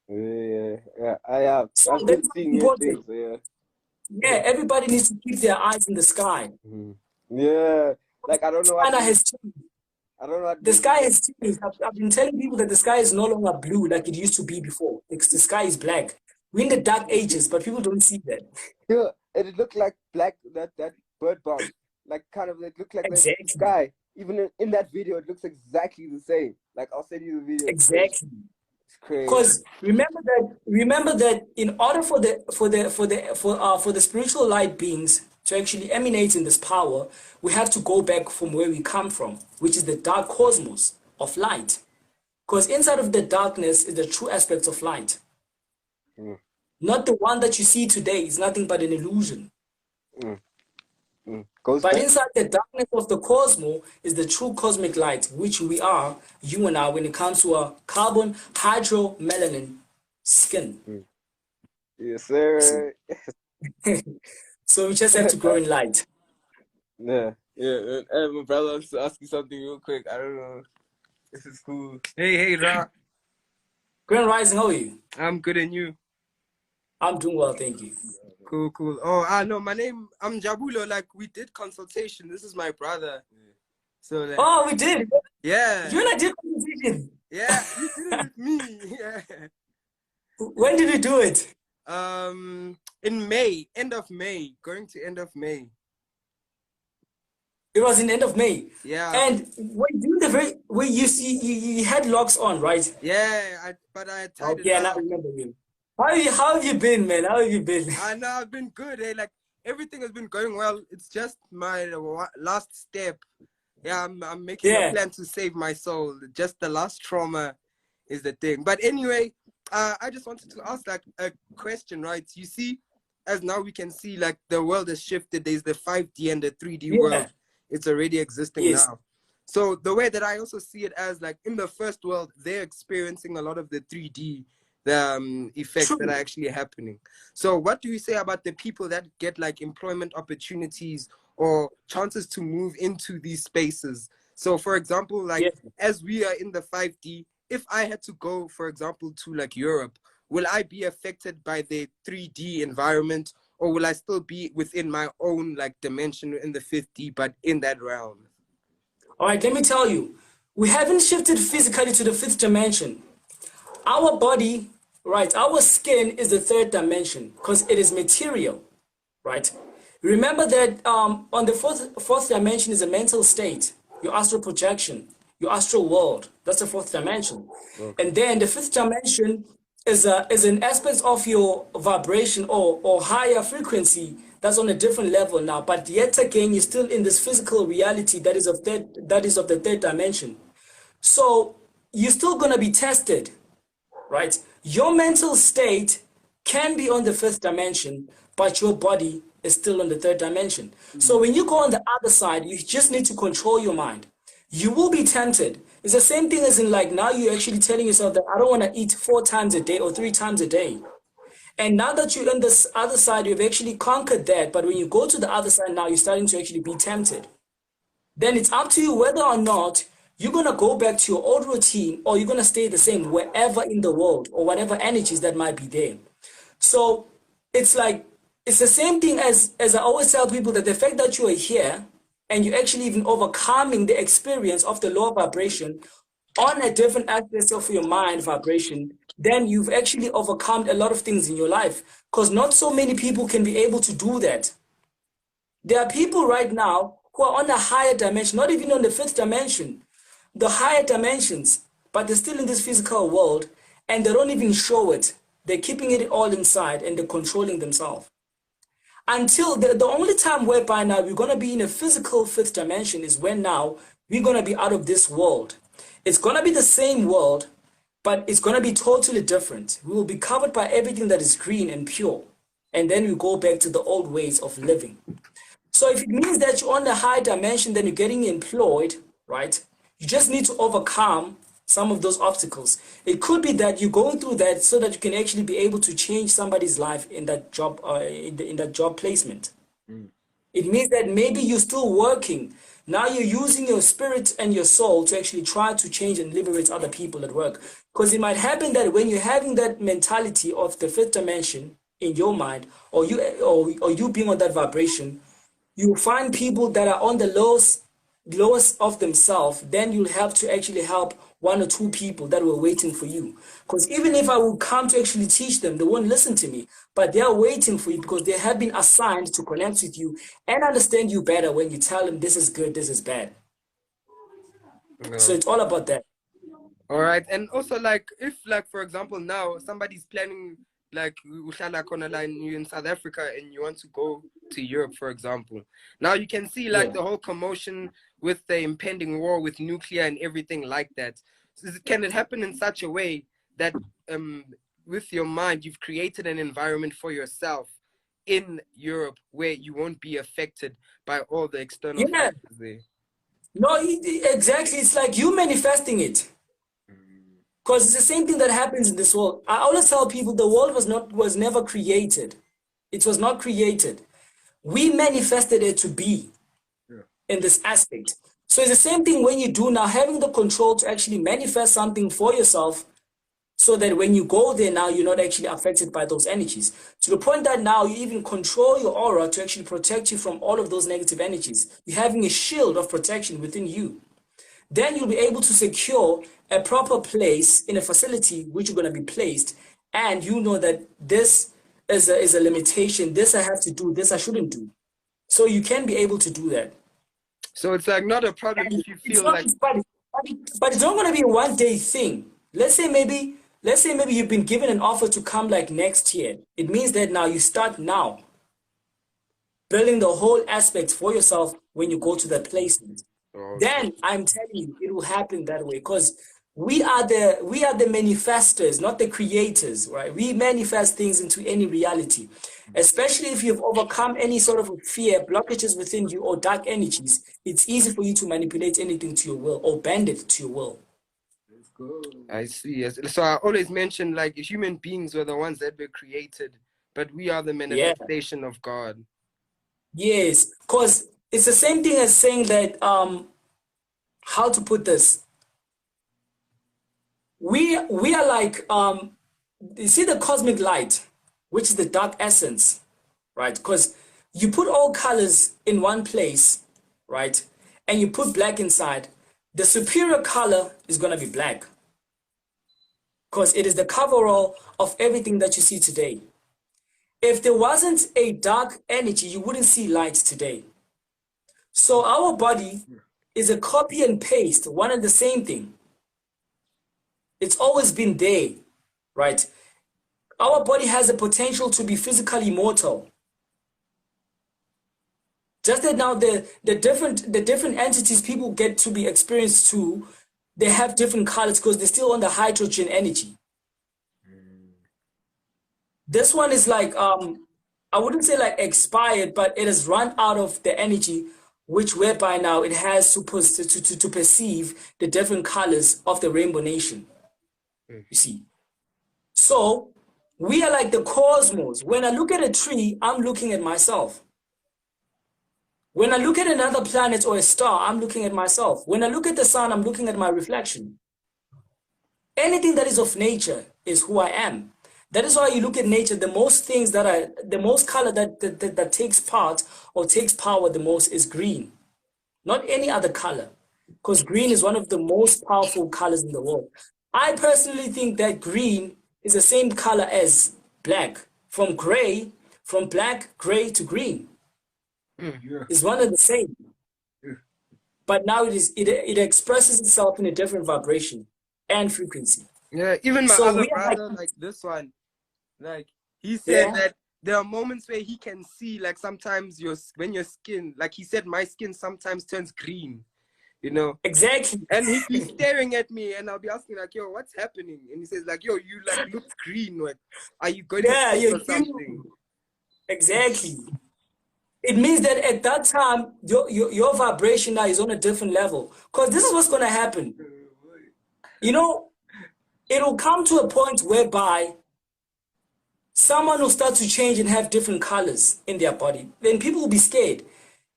Yeah. I have. So I've been seeing things. Yeah, everybody needs to keep their eyes in the sky. Yeah, like I don't know. China has changed. I don't know. The sky has changed. I've been telling people that the sky is no longer blue like it used to be before. The sky is black. We're in the dark ages, but people don't see that. Yeah, and it looked like black, that bird box. Like kind of, it looked like exactly. The sky. Even in that video, it looks exactly the same. Like I'll send you the video. Exactly. It's crazy. Because remember that in order for the spiritual light beings to actually emanate in this power, we have to go back from where we come from, which is the dark cosmos of light. Because inside of the darkness is the true aspects of light. Not the one that you see today is nothing but an illusion. But inside the darkness of the cosmos is the true cosmic light, which we are, you and I, when it comes to a carbon hydromelanin skin. Yes, sir. So we just have to grow in light. Yeah. Hey, my brother wants to ask you something real quick. I don't know. This is cool. Hey, Ra. Grand Rising, how are you? I'm good, and you? I'm doing well, thank you. Cool. Oh, I know. I'm Jabulo. Like, we did consultation. This is my brother. So. Like, oh, we did. Yeah. You and I did consultation. Yeah, you did it with me. Yeah. When did we do it? In May, end of May, going to end of May. It was in end of May. Yeah. And when doing you had locks on, right? Yeah, but I tied it now I remember you. How have you been, man? How have you been? I know I've been good. Like everything has been going well. It's just my last step. Yeah, I'm making a plan to save my soul. Just the last trauma is the thing. But anyway, I just wanted to ask like a question, right? You see, as now we can see like the world has shifted. There's the 5D and the 3D world. It's already existing now. So the way that I also see it as like in the first world, they're experiencing a lot of the 3D effects that are actually happening. So what do you say about the people that get like employment opportunities or chances to move into these spaces? So for example, like as we are in the 5D, if I had to go, for example, to like Europe, will I be affected by the 3D environment, or will I still be within my own like dimension in the 5D, but in that realm? All right, let me tell you, we haven't shifted physically to the 5th dimension. Our body, right, our skin is the 3rd dimension because it is material. right? Remember that on the fourth dimension is a mental state, your astral projection, your astral world. That's the fourth dimension. Okay. And then the fifth dimension is an aspect of your vibration or higher frequency that's on a different level now. But yet again, you're still in this physical reality that is of the third dimension. So you're still gonna be tested, right? Your mental state can be on the fifth dimension, but your body is still on the third dimension. So when you go on the other side, you just need to control your mind. You will be tempted. It's the same thing as in like now you're actually telling yourself that I don't want to eat 4 times a day or 3 times a day. And now that you're on this other side, you've actually conquered that. But when you go to the other side now, you're starting to actually be tempted. Then it's up to you whether or not you're going to go back to your old routine or you're going to stay the same wherever in the world or whatever energies that might be there. So it's like, it's the same thing as I always tell people that the fact that you are here and you're actually even overcoming the experience of the lower vibration on a different aspect of your mind vibration, then you've actually overcome a lot of things in your life, because not so many people can be able to do that. There are people right now who are on a higher dimension, not even on the fifth dimension, the higher dimensions, but they're still in this physical world and they don't even show it. They're keeping it all inside and they're controlling themselves. Until the only time whereby now we're going to be in a physical fifth dimension is when now we're going to be out of this world. It's going to be the same world, but it's going to be totally different. We will be covered by everything that is green and pure. And then we go back to the old ways of living. So if it means that you're on a high dimension, then you're getting employed, right? You just need to overcome some of those obstacles. It could be that you're going through that so that you can actually be able to change somebody's life in that job, in that job placement. It means that maybe you're still working. Now you're using your spirit and your soul to actually try to change and liberate other people at work. Because it might happen that when you're having that mentality of the fifth dimension in your mind, or you being on that vibration, you find people that are on the lowest of themselves. Then you'll have to actually help 1 or 2 people that were waiting for you. Because even if I will come to actually teach them, they won't listen to me. But they are waiting for you because they have been assigned to connect with you and understand you better when you tell them this is good, this is bad. No. So it's all about that. All right. And also, like, if, like, for example, now somebody's planning, like, you're in South Africa and you want to go to Europe, for example. Now you can see, like, the whole commotion with the impending war with nuclear and everything like that. So can it happen in such a way that with your mind, you've created an environment for yourself in Europe where you won't be affected by all the external factors there? No, exactly. It's like you manifesting it. Because it's the same thing that happens in this world. I always tell people the world was never created. It was not created. We manifested it to be in this aspect. So it's the same thing when you do now, having the control to actually manifest something for yourself so that when you go there now, you're not actually affected by those energies. To the point that now you even control your aura to actually protect you from all of those negative energies. You're having a shield of protection within you. Then you'll be able to secure a proper place in a facility which you're going to be placed. And you know that this is a limitation. This I have to do. This I shouldn't do. So you can be able to do that. So it's like not a problem if you feel like... But it's not going to be a one-day thing. Let's say maybe you've been given an offer to come like next year. It means that now you start now building the whole aspect for yourself when you go to that placement. Then I'm telling you, it will happen that way because we are the manifestors, not the creators, right? We manifest things into any reality, especially if you've overcome any sort of fear, blockages within you, or dark energies. It's easy for you to manipulate anything to your will or bend it to your will. I see. Yes. So I always mention like human beings were the ones that were created, but we are the manifestation of God. Yes, because it's the same thing as saying that, how to put this? We are like, you see the cosmic light, which is the dark essence, right? Because you put all colors in one place, right? And you put black inside. The superior color is going to be black because it is the coverall of everything that you see today. If there wasn't a dark energy, you wouldn't see light today. So our body is a copy and paste, one and the same thing. It's always been there, right? Our body has a potential to be physically mortal. Just that now the different entities people get to be experienced to, they have different colors because they're still on the hydrogen energy. This one is like, I wouldn't say like expired, but it has run out of the energy, which whereby now it has to perceive the different colors of the rainbow nation. You see. So we are like the cosmos. When I look at a tree, I'm looking at myself. When I look at another planet or a star, I'm looking at myself. When I look at the sun, I'm looking at my reflection. Anything that is of nature is who I am. That is why you look at nature, the most color that takes part or takes power the most is green. Not any other color. Because green is one of the most powerful colors in the world. I personally think that green is the same color as black. From black, gray to green. It's one of the same. But now it expresses itself in a different vibration and frequency. Yeah, even my other brother, like this one, like he said that there are moments where he can see, like sometimes when your skin, like he said, my skin sometimes turns green, you know. Exactly. And he'd be staring at me, and I'll be asking like, "Yo, what's happening?" And he says like, "Yo, you like look green. Like, are you going to sleep or something?" Exactly. It means that at that time, your vibration now is on a different level. Because this is what's going to happen. You know, it'll come to a point whereby someone will start to change and have different colors in their body. Then people will be scared.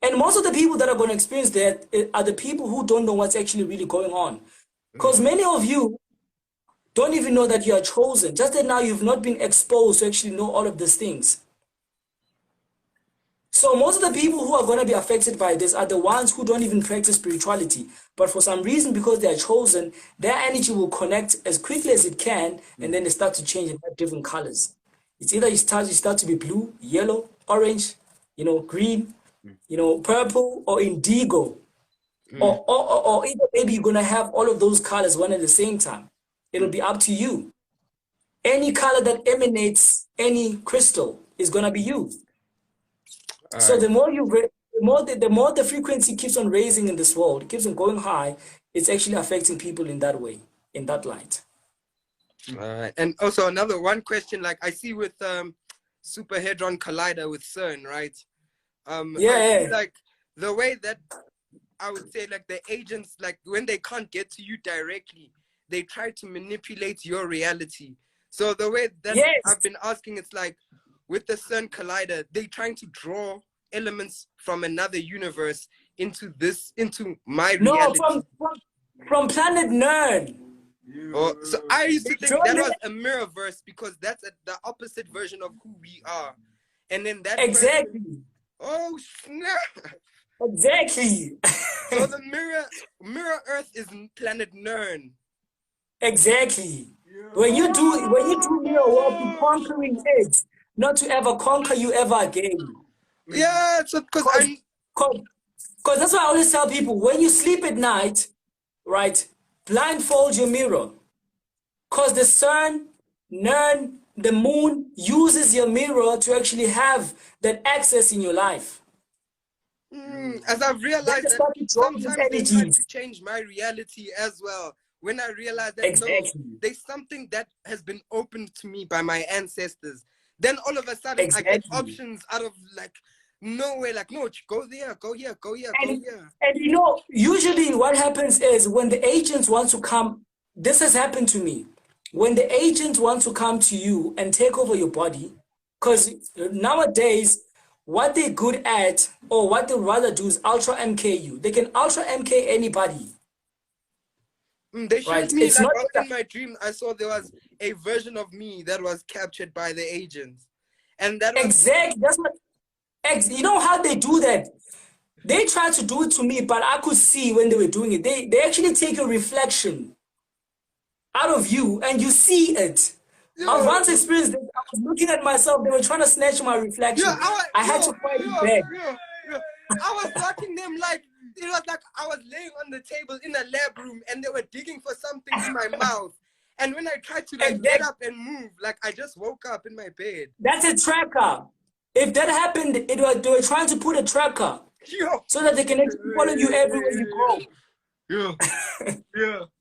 And most of the people that are going to experience that are the people who don't know what's actually really going on. Because many of you don't even know that you are chosen. Just that now you've not been exposed to actually know all of these things. So most of the people who are going to be affected by this are the ones who don't even practice spirituality. But for some reason, because they are chosen, their energy will connect as quickly as it can, and then they start to change and have different colors. It's either you start to be blue, yellow, orange, green, purple, or indigo. Or either maybe you're going to have all of those colors one at the same time. It'll be up to you. Any color that emanates any crystal is going to be you. So the more the frequency keeps on raising in this world, it keeps on going high, it's actually affecting people in that way, in that light. And also another one question, like I see with Super Hadron Collider with CERN, right? I see, like the way that I would say, like the agents, like when they can't get to you directly, they try to manipulate your reality. So the way that I've been asking, it's like, with the CERN Collider, they're trying to draw elements from another universe into my reality. No, from planet Nerd. So I used to think that was a mirrorverse because that's the opposite version of who we are. And then that oh snap! Exactly. So the mirror Earth is planet Nern. Exactly. When you do mirror work, you're conquering it. Not to ever conquer you ever again. Yeah, so because that's why I always tell people, when you sleep at night, right, blindfold your mirror. Because the sun, the moon uses your mirror to actually have that access in your life. As I've realized that sometimes they try to change my reality as well. When I realize that no, there's something that has been opened to me by my ancestors. Then all of a sudden I get options out of like nowhere, like no, go there, go here, go here, go here. And usually what happens is when the agents want to come, this has happened to me. When the agents want to come to you and take over your body, because nowadays what they're good at, or what they rather do, is ultra MK you. They can ultra MK anybody. They showed me, like in my dream, I saw there was a version of me that was captured by the agents. And that was... Exactly. That's what... You know how they do that? They tried to do it to me, but I could see when they were doing it. They actually take a reflection out of you, and you see it. I've once experienced this. I was looking at myself. They were trying to snatch my reflection. I had to fight it back. I was watching them like, it was like I was laying on the table in a lab room and they were digging for something in my mouth. And when I tried to like get up and move, like I just woke up in my bed. That's a tracker. If that happened, they were trying to put a tracker so that they can actually follow you everywhere you go.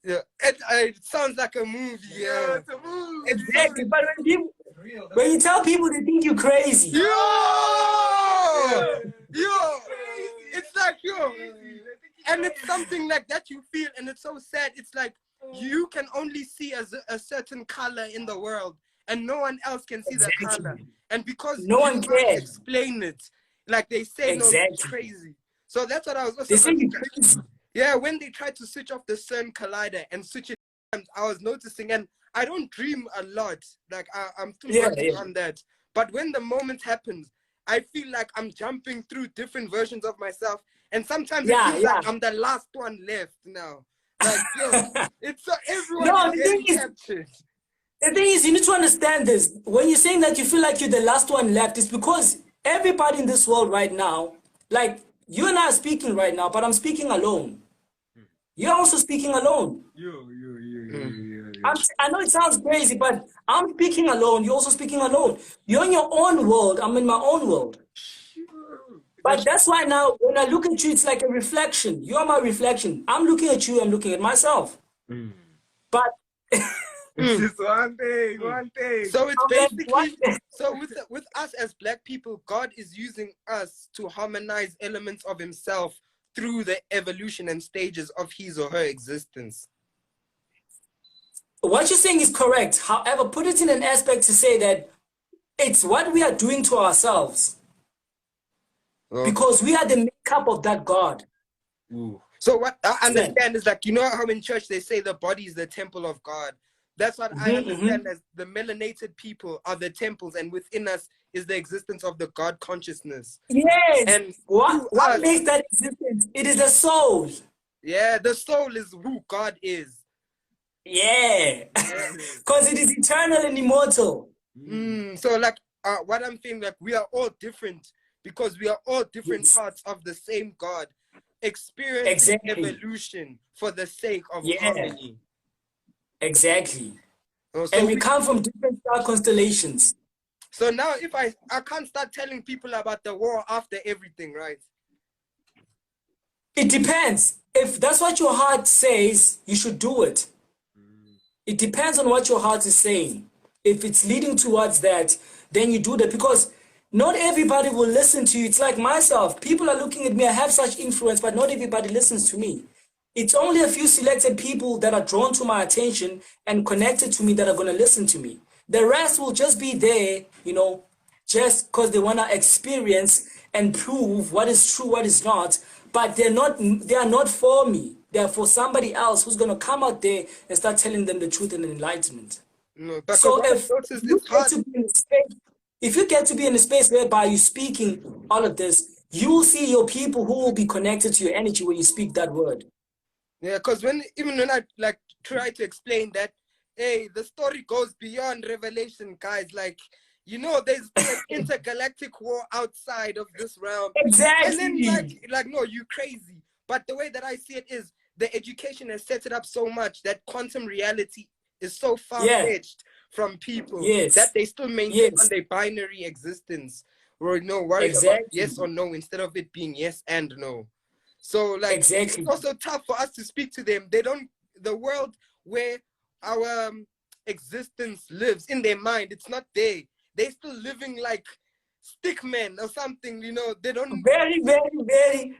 Yeah. It sounds like a movie. Yeah, it's a movie. Exactly. But when you tell people, they think you're crazy. It's like and it's something like that you feel, and it's so sad. It's like you can only see a certain color in the world, and no one else can see that color. And because no one can explain it, like they say, no, it's crazy. So that's what I was also. They say you're crazy. Yeah, when they tried to switch off the CERN collider and switch it, I was noticing, and I don't dream a lot. Like I'm still working on that. But when the moment happens, I feel like I'm jumping through different versions of myself, and sometimes it feels like I'm the last one left now. Like, it's everyone is getting captured. The thing is, you need to understand this. When you're saying that you feel like you're the last one left, it's because everybody in this world right now, like you and I are speaking right now, but I'm speaking alone. You're also speaking alone. I know it sounds crazy, but I'm speaking alone. You're also speaking alone. You're in your own world. I'm in my own world. But that's why now, when I look at you, it's like a reflection. You're my reflection. I'm looking at you. I'm looking at myself. But it's just one thing. So it's basically, so with us as Black people, God is using us to harmonize elements of himself through the evolution and stages of his or her existence. What you're saying is correct. However, put it in an aspect to say that it's what we are doing to ourselves. Because we are the makeup of that God. So what I understand is like, you know how in church they say the body is the temple of God. That's what I understand as the melanated people are the temples, and within us is the existence of the God consciousness. Yes. And what makes that existence? It is the soul. Yeah, the soul is who God is. Yeah. Because it is eternal and immortal. So like what I'm saying, like we are all different because we are all different parts of the same God experiencing evolution for the sake of harmony. Exactly. So and we come from different star constellations. So now if I can't start telling people about the war after everything, right? It depends. If that's what your heart says, you should do it. It depends on what your heart is saying. If it's leading towards that, then you do that, because not everybody will listen to you. It's like myself. People are looking at me. I have such influence, but not everybody listens to me. It's only a few selected people that are drawn to my attention and connected to me that are going to listen to me. The rest will just be there, you know, just because they want to experience and prove what is true, what is not. But they are not for me. They're for somebody else who's going to come out there and start telling them the truth and enlightenment. No, but so if you get to be in a space whereby you're speaking all of this, you will see your people who will be connected to your energy when you speak that word. Yeah, because even when I like try to explain that, hey, the story goes beyond Revelation, guys. Like, you know, there's an intergalactic war outside of this realm. Exactly. And then like, no, you crazy. But the way that I see it is the education has set it up so much that quantum reality is so far-fetched from people that they still maintain on their binary existence. Or worried about yes or no instead of it being yes and no. So like it's also tough for us to speak to them. The world where our existence lives in their mind, it's not there. They're still living like stickmen or something, you know. They don't very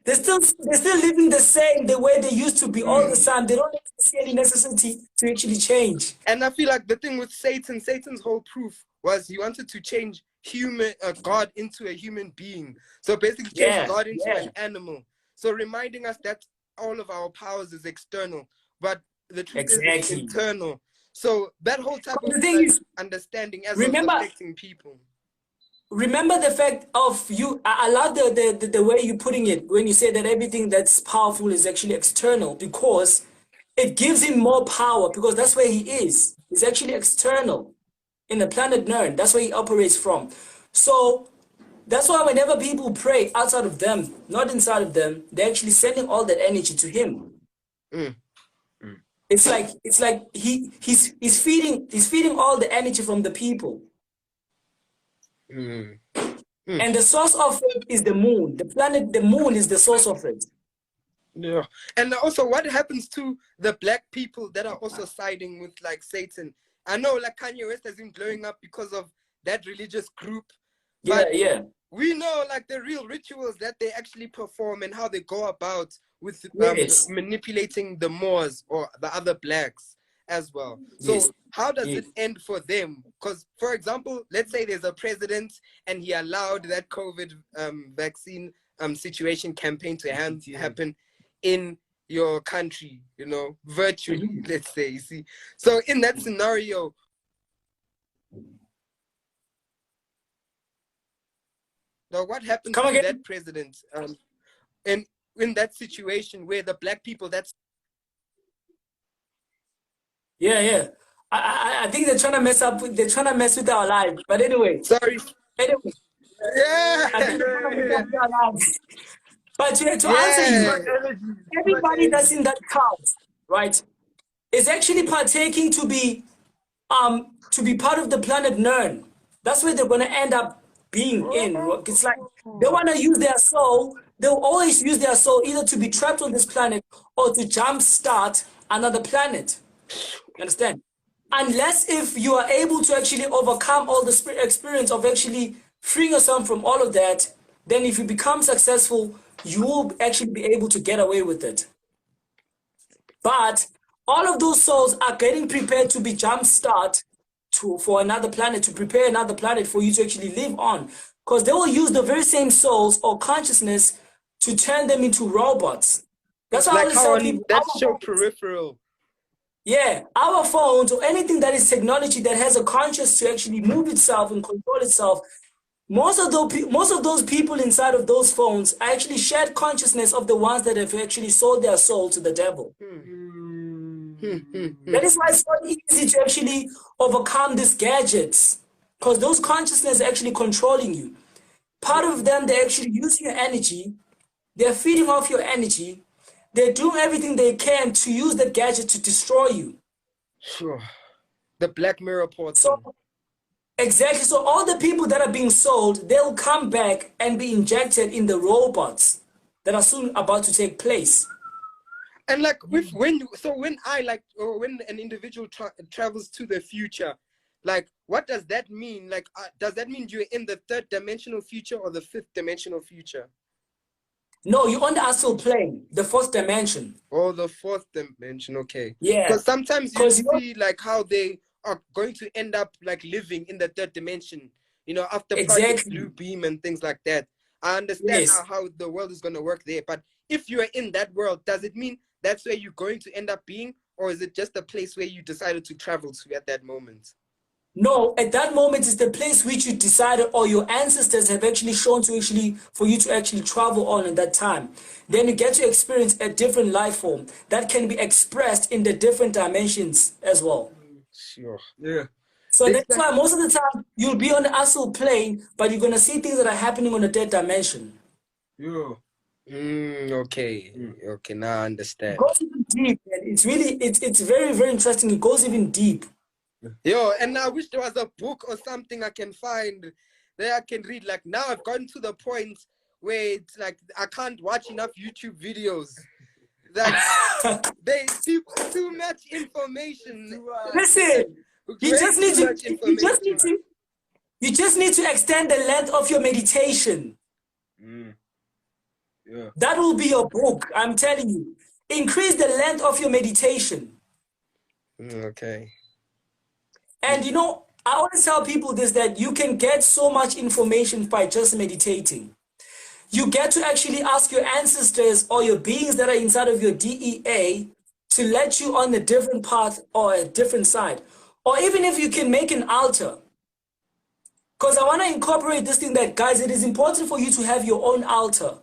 they're still living the way they used to be all the time. They don't see any necessity to actually change. And I feel like the thing with Satan's whole proof was he wanted to change God into a human being. So basically change God into an animal. So reminding us that all of our powers is external, but the truth is it's internal. So that whole type of understanding as affecting people. Remember the fact of you. I love the way you're putting it when you say that everything that's powerful is actually external, because it gives him more power, because that's where he is. It's actually external. in the planet Nern. That's where he operates from. So that's why whenever people pray outside of them, not inside of them, they're actually sending all that energy to him. It's like he's feeding all the energy from the people. And the source of it is the moon. The moon is the source of it. Yeah. And also, what happens to the black people that are also siding with like Satan? I know like Kanye West has been blowing up because of that religious group. But we know like the real rituals that they actually perform and how they go about with manipulating the Moors or the other blacks as well. So how does it end for them? Because, for example, let's say there's a president and he allowed that COVID vaccine situation campaign to happen in your country, you know, virtually, let's say, you see. So in that scenario, now what happens to that president and in that situation where the black people I think they're trying to mess with our lives. But anyway. Anyway. I think they're trying to mess up with our lives. But to answer you, everybody that's in that cult, right, is actually partaking to be part of the planet Nern. That's where they're gonna end up being in. It's like they wanna use their soul. They'll always use their soul either to be trapped on this planet or to jumpstart another planet. You understand? Unless if you are able to actually overcome all the experience of actually freeing yourself from all of that, then if you become successful, you will actually be able to get away with it. But all of those souls are getting prepared to be jumpstart for another planet, to prepare another planet for you to actually live on. Because they will use the very same souls or consciousness to turn them into robots. That's why I always tell people. That's so peripheral. Yeah, our phones or anything that is technology that has a conscious to actually move itself and control itself, most of those people inside of those phones are actually shared consciousness of the ones that have actually sold their soul to the devil. That is why it's so easy to actually overcome these gadgets, because those consciousness are actually controlling you. Part of them, they're actually using your energy, they're feeding off your energy, they're doing everything they can to use that gadget to destroy you. Sure. The Black Mirror portal. So, exactly. So all the people that are being sold, they'll come back and be injected in the robots that are soon about to take place. And like when an individual travels to the future, like what does that mean? Like does that mean you're in the third dimensional future or the fifth dimensional future? No, you're on the astral plane, the fourth dimension. Oh, the fourth dimension, okay. Yeah. Because sometimes you see like how they are going to end up like living in the third dimension, you know, after Project Blue Beam and things like that. I understand now how the world is going to work there. But if you are in that world, does it mean that's where you're going to end up being? Or is it just a place where you decided to travel to at that moment? No, at that moment is the place which you decided or your ancestors have actually shown to for you to actually travel on at that time. Then you get to experience a different life form that can be expressed in the different dimensions as well. Sure. Yeah. So that's why most of the time you'll be on the astral plane, but you're going to see things that are happening on the third dimension. Yeah. Okay. Okay, now I understand. It goes even deep, man. It's really, it's very, very interesting. It goes even deep. Yo, and I wish there was a book or something I can find that I can read. Like now I've gotten to the point where it's like I can't watch enough YouTube videos. Like too much information. Listen, you just need to extend the length of your meditation. Yeah. That will be your book, I'm telling you. Increase the length of your meditation. Okay. And you know, I always tell people this, that you can get so much information by just meditating. You get to actually ask your ancestors or your beings that are inside of your DEA to let you on a different path or a different side. Or even if you can make an altar. Because I want to incorporate this thing that, guys, it is important for you to have your own altar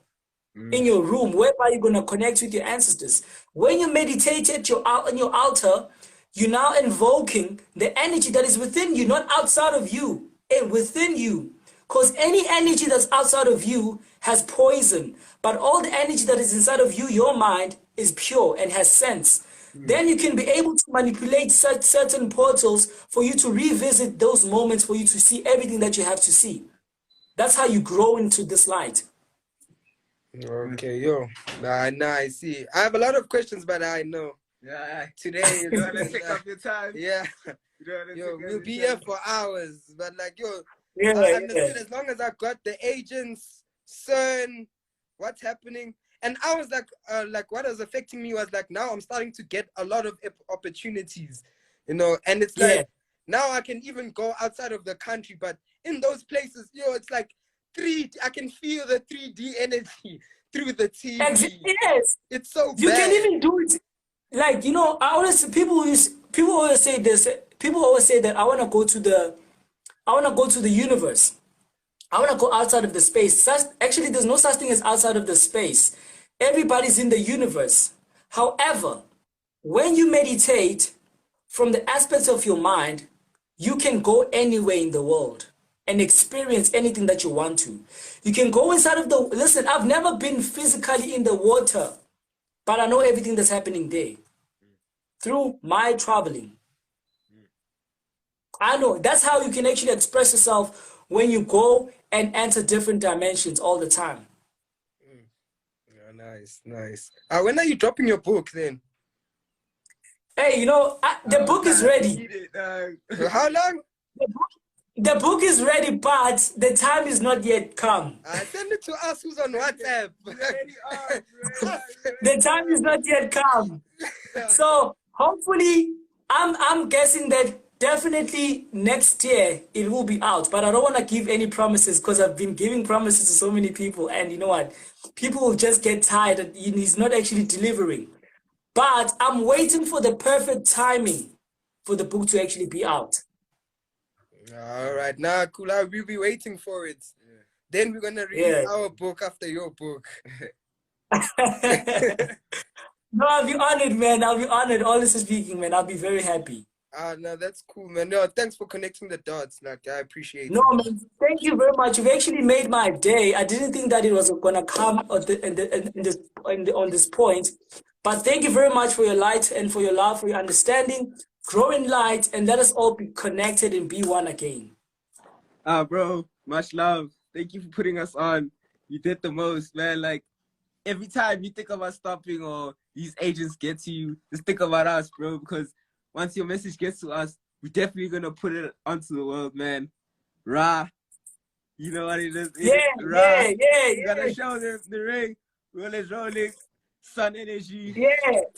in your room, whereby you're going to connect with your ancestors. When you meditate on your altar, You're now invoking the energy that is within you, not outside of you, and within you. Because any energy that's outside of you has poison, but all the energy that is inside of you, your mind, is pure and has sense. Then you can be able to manipulate certain portals for you to revisit those moments, for you to see everything that you have to see. That's how you grow into this light. Okay, yo. Nah, I see. I have a lot of questions, but I know. Yeah, Today, you don't want to take up your time. yeah. You don't wanna Yo, take up we'll your be time. here for hours. But like, yo, Yeah, I yeah. understood as long as I got the agents, CERN, what's happening. And I was like what was affecting me was like, now I'm starting to get a lot of opportunities, you know, and it's like, now I can even go outside of the country, but in those places, yo, it's like I can feel the 3D energy through the TV. Yes. It's so You bad. can even do it. Like, you know, people always say this. People always say that I want to go to the universe. I want to go outside of the space. Actually, there's no such thing as outside of the space. Everybody's in the universe. However, when you meditate from the aspects of your mind, you can go anywhere in the world and experience anything that you want to. You can go inside of listen, I've never been physically in the water, but I know everything that's happening there through my traveling. I know that's how you can actually express yourself when you go and enter different dimensions all the time. Yeah, nice. When are you dropping your book then? Hey, you know, the book is ready. How long? The book is ready, but the time is not yet come. Send it to us who's on WhatsApp. The time is not yet come. So hopefully, I'm guessing that definitely next year it will be out. But I don't want to give any promises because I've been giving promises to so many people, and you know what? People will just get tired and he's not actually delivering. But I'm waiting for the perfect timing for the book to actually be out. All right, now cool. We'll be waiting for it. Yeah. Then we're gonna release our book after your book. No, I'll be honored, man. I'll be honored. Honestly speaking, man, I'll be very happy. No, that's cool, man. No, thanks for connecting the dots. Like, I appreciate it. No, man, thank you very much. You've actually made my day. I didn't think that it was gonna come on this point, but thank you very much for your light and for your love, for your understanding. Grow in light, and let us all be connected and be one again. Bro, much love. Thank you for putting us on. You did the most, man. Like, every time you think about stopping or these agents get to you, just think about us, bro, because once your message gets to us, we're definitely going to put it onto the world, man. Ra, you know what it is? Yeah. You got to show them the ring. Rolling, sun energy,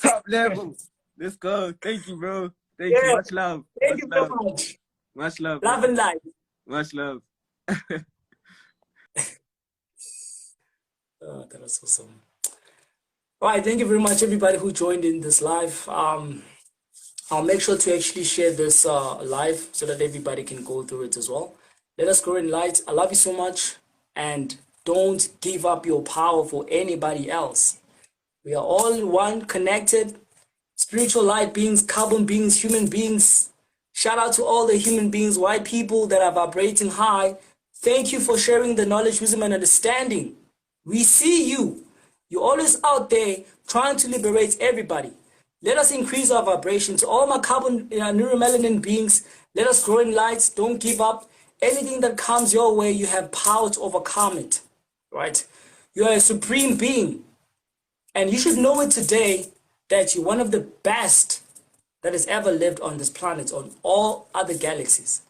top level. Let's go. Thank you, bro. Thank you. Much love. Thank you very much. Much love. Love and light. Much love. Oh, that was awesome. All right, thank you very much, everybody who joined in this live. I'll make sure to actually share this live so that everybody can go through it as well. Let us grow in light. I love you so much, and don't give up your power for anybody else. We are all one, connected, spiritual light beings, carbon beings, human beings. Shout out to all the human beings, white people that are vibrating high. Thank you for sharing the knowledge, wisdom, and understanding. We see you. You're always out there trying to liberate everybody. Let us increase our vibration. To all my carbon neuromelanin beings, let us grow in light. Don't give up. Anything that comes your way, you have power to overcome it. Right? You are a supreme being. And you should know it today that you're one of the best that has ever lived on this planet, on all other galaxies.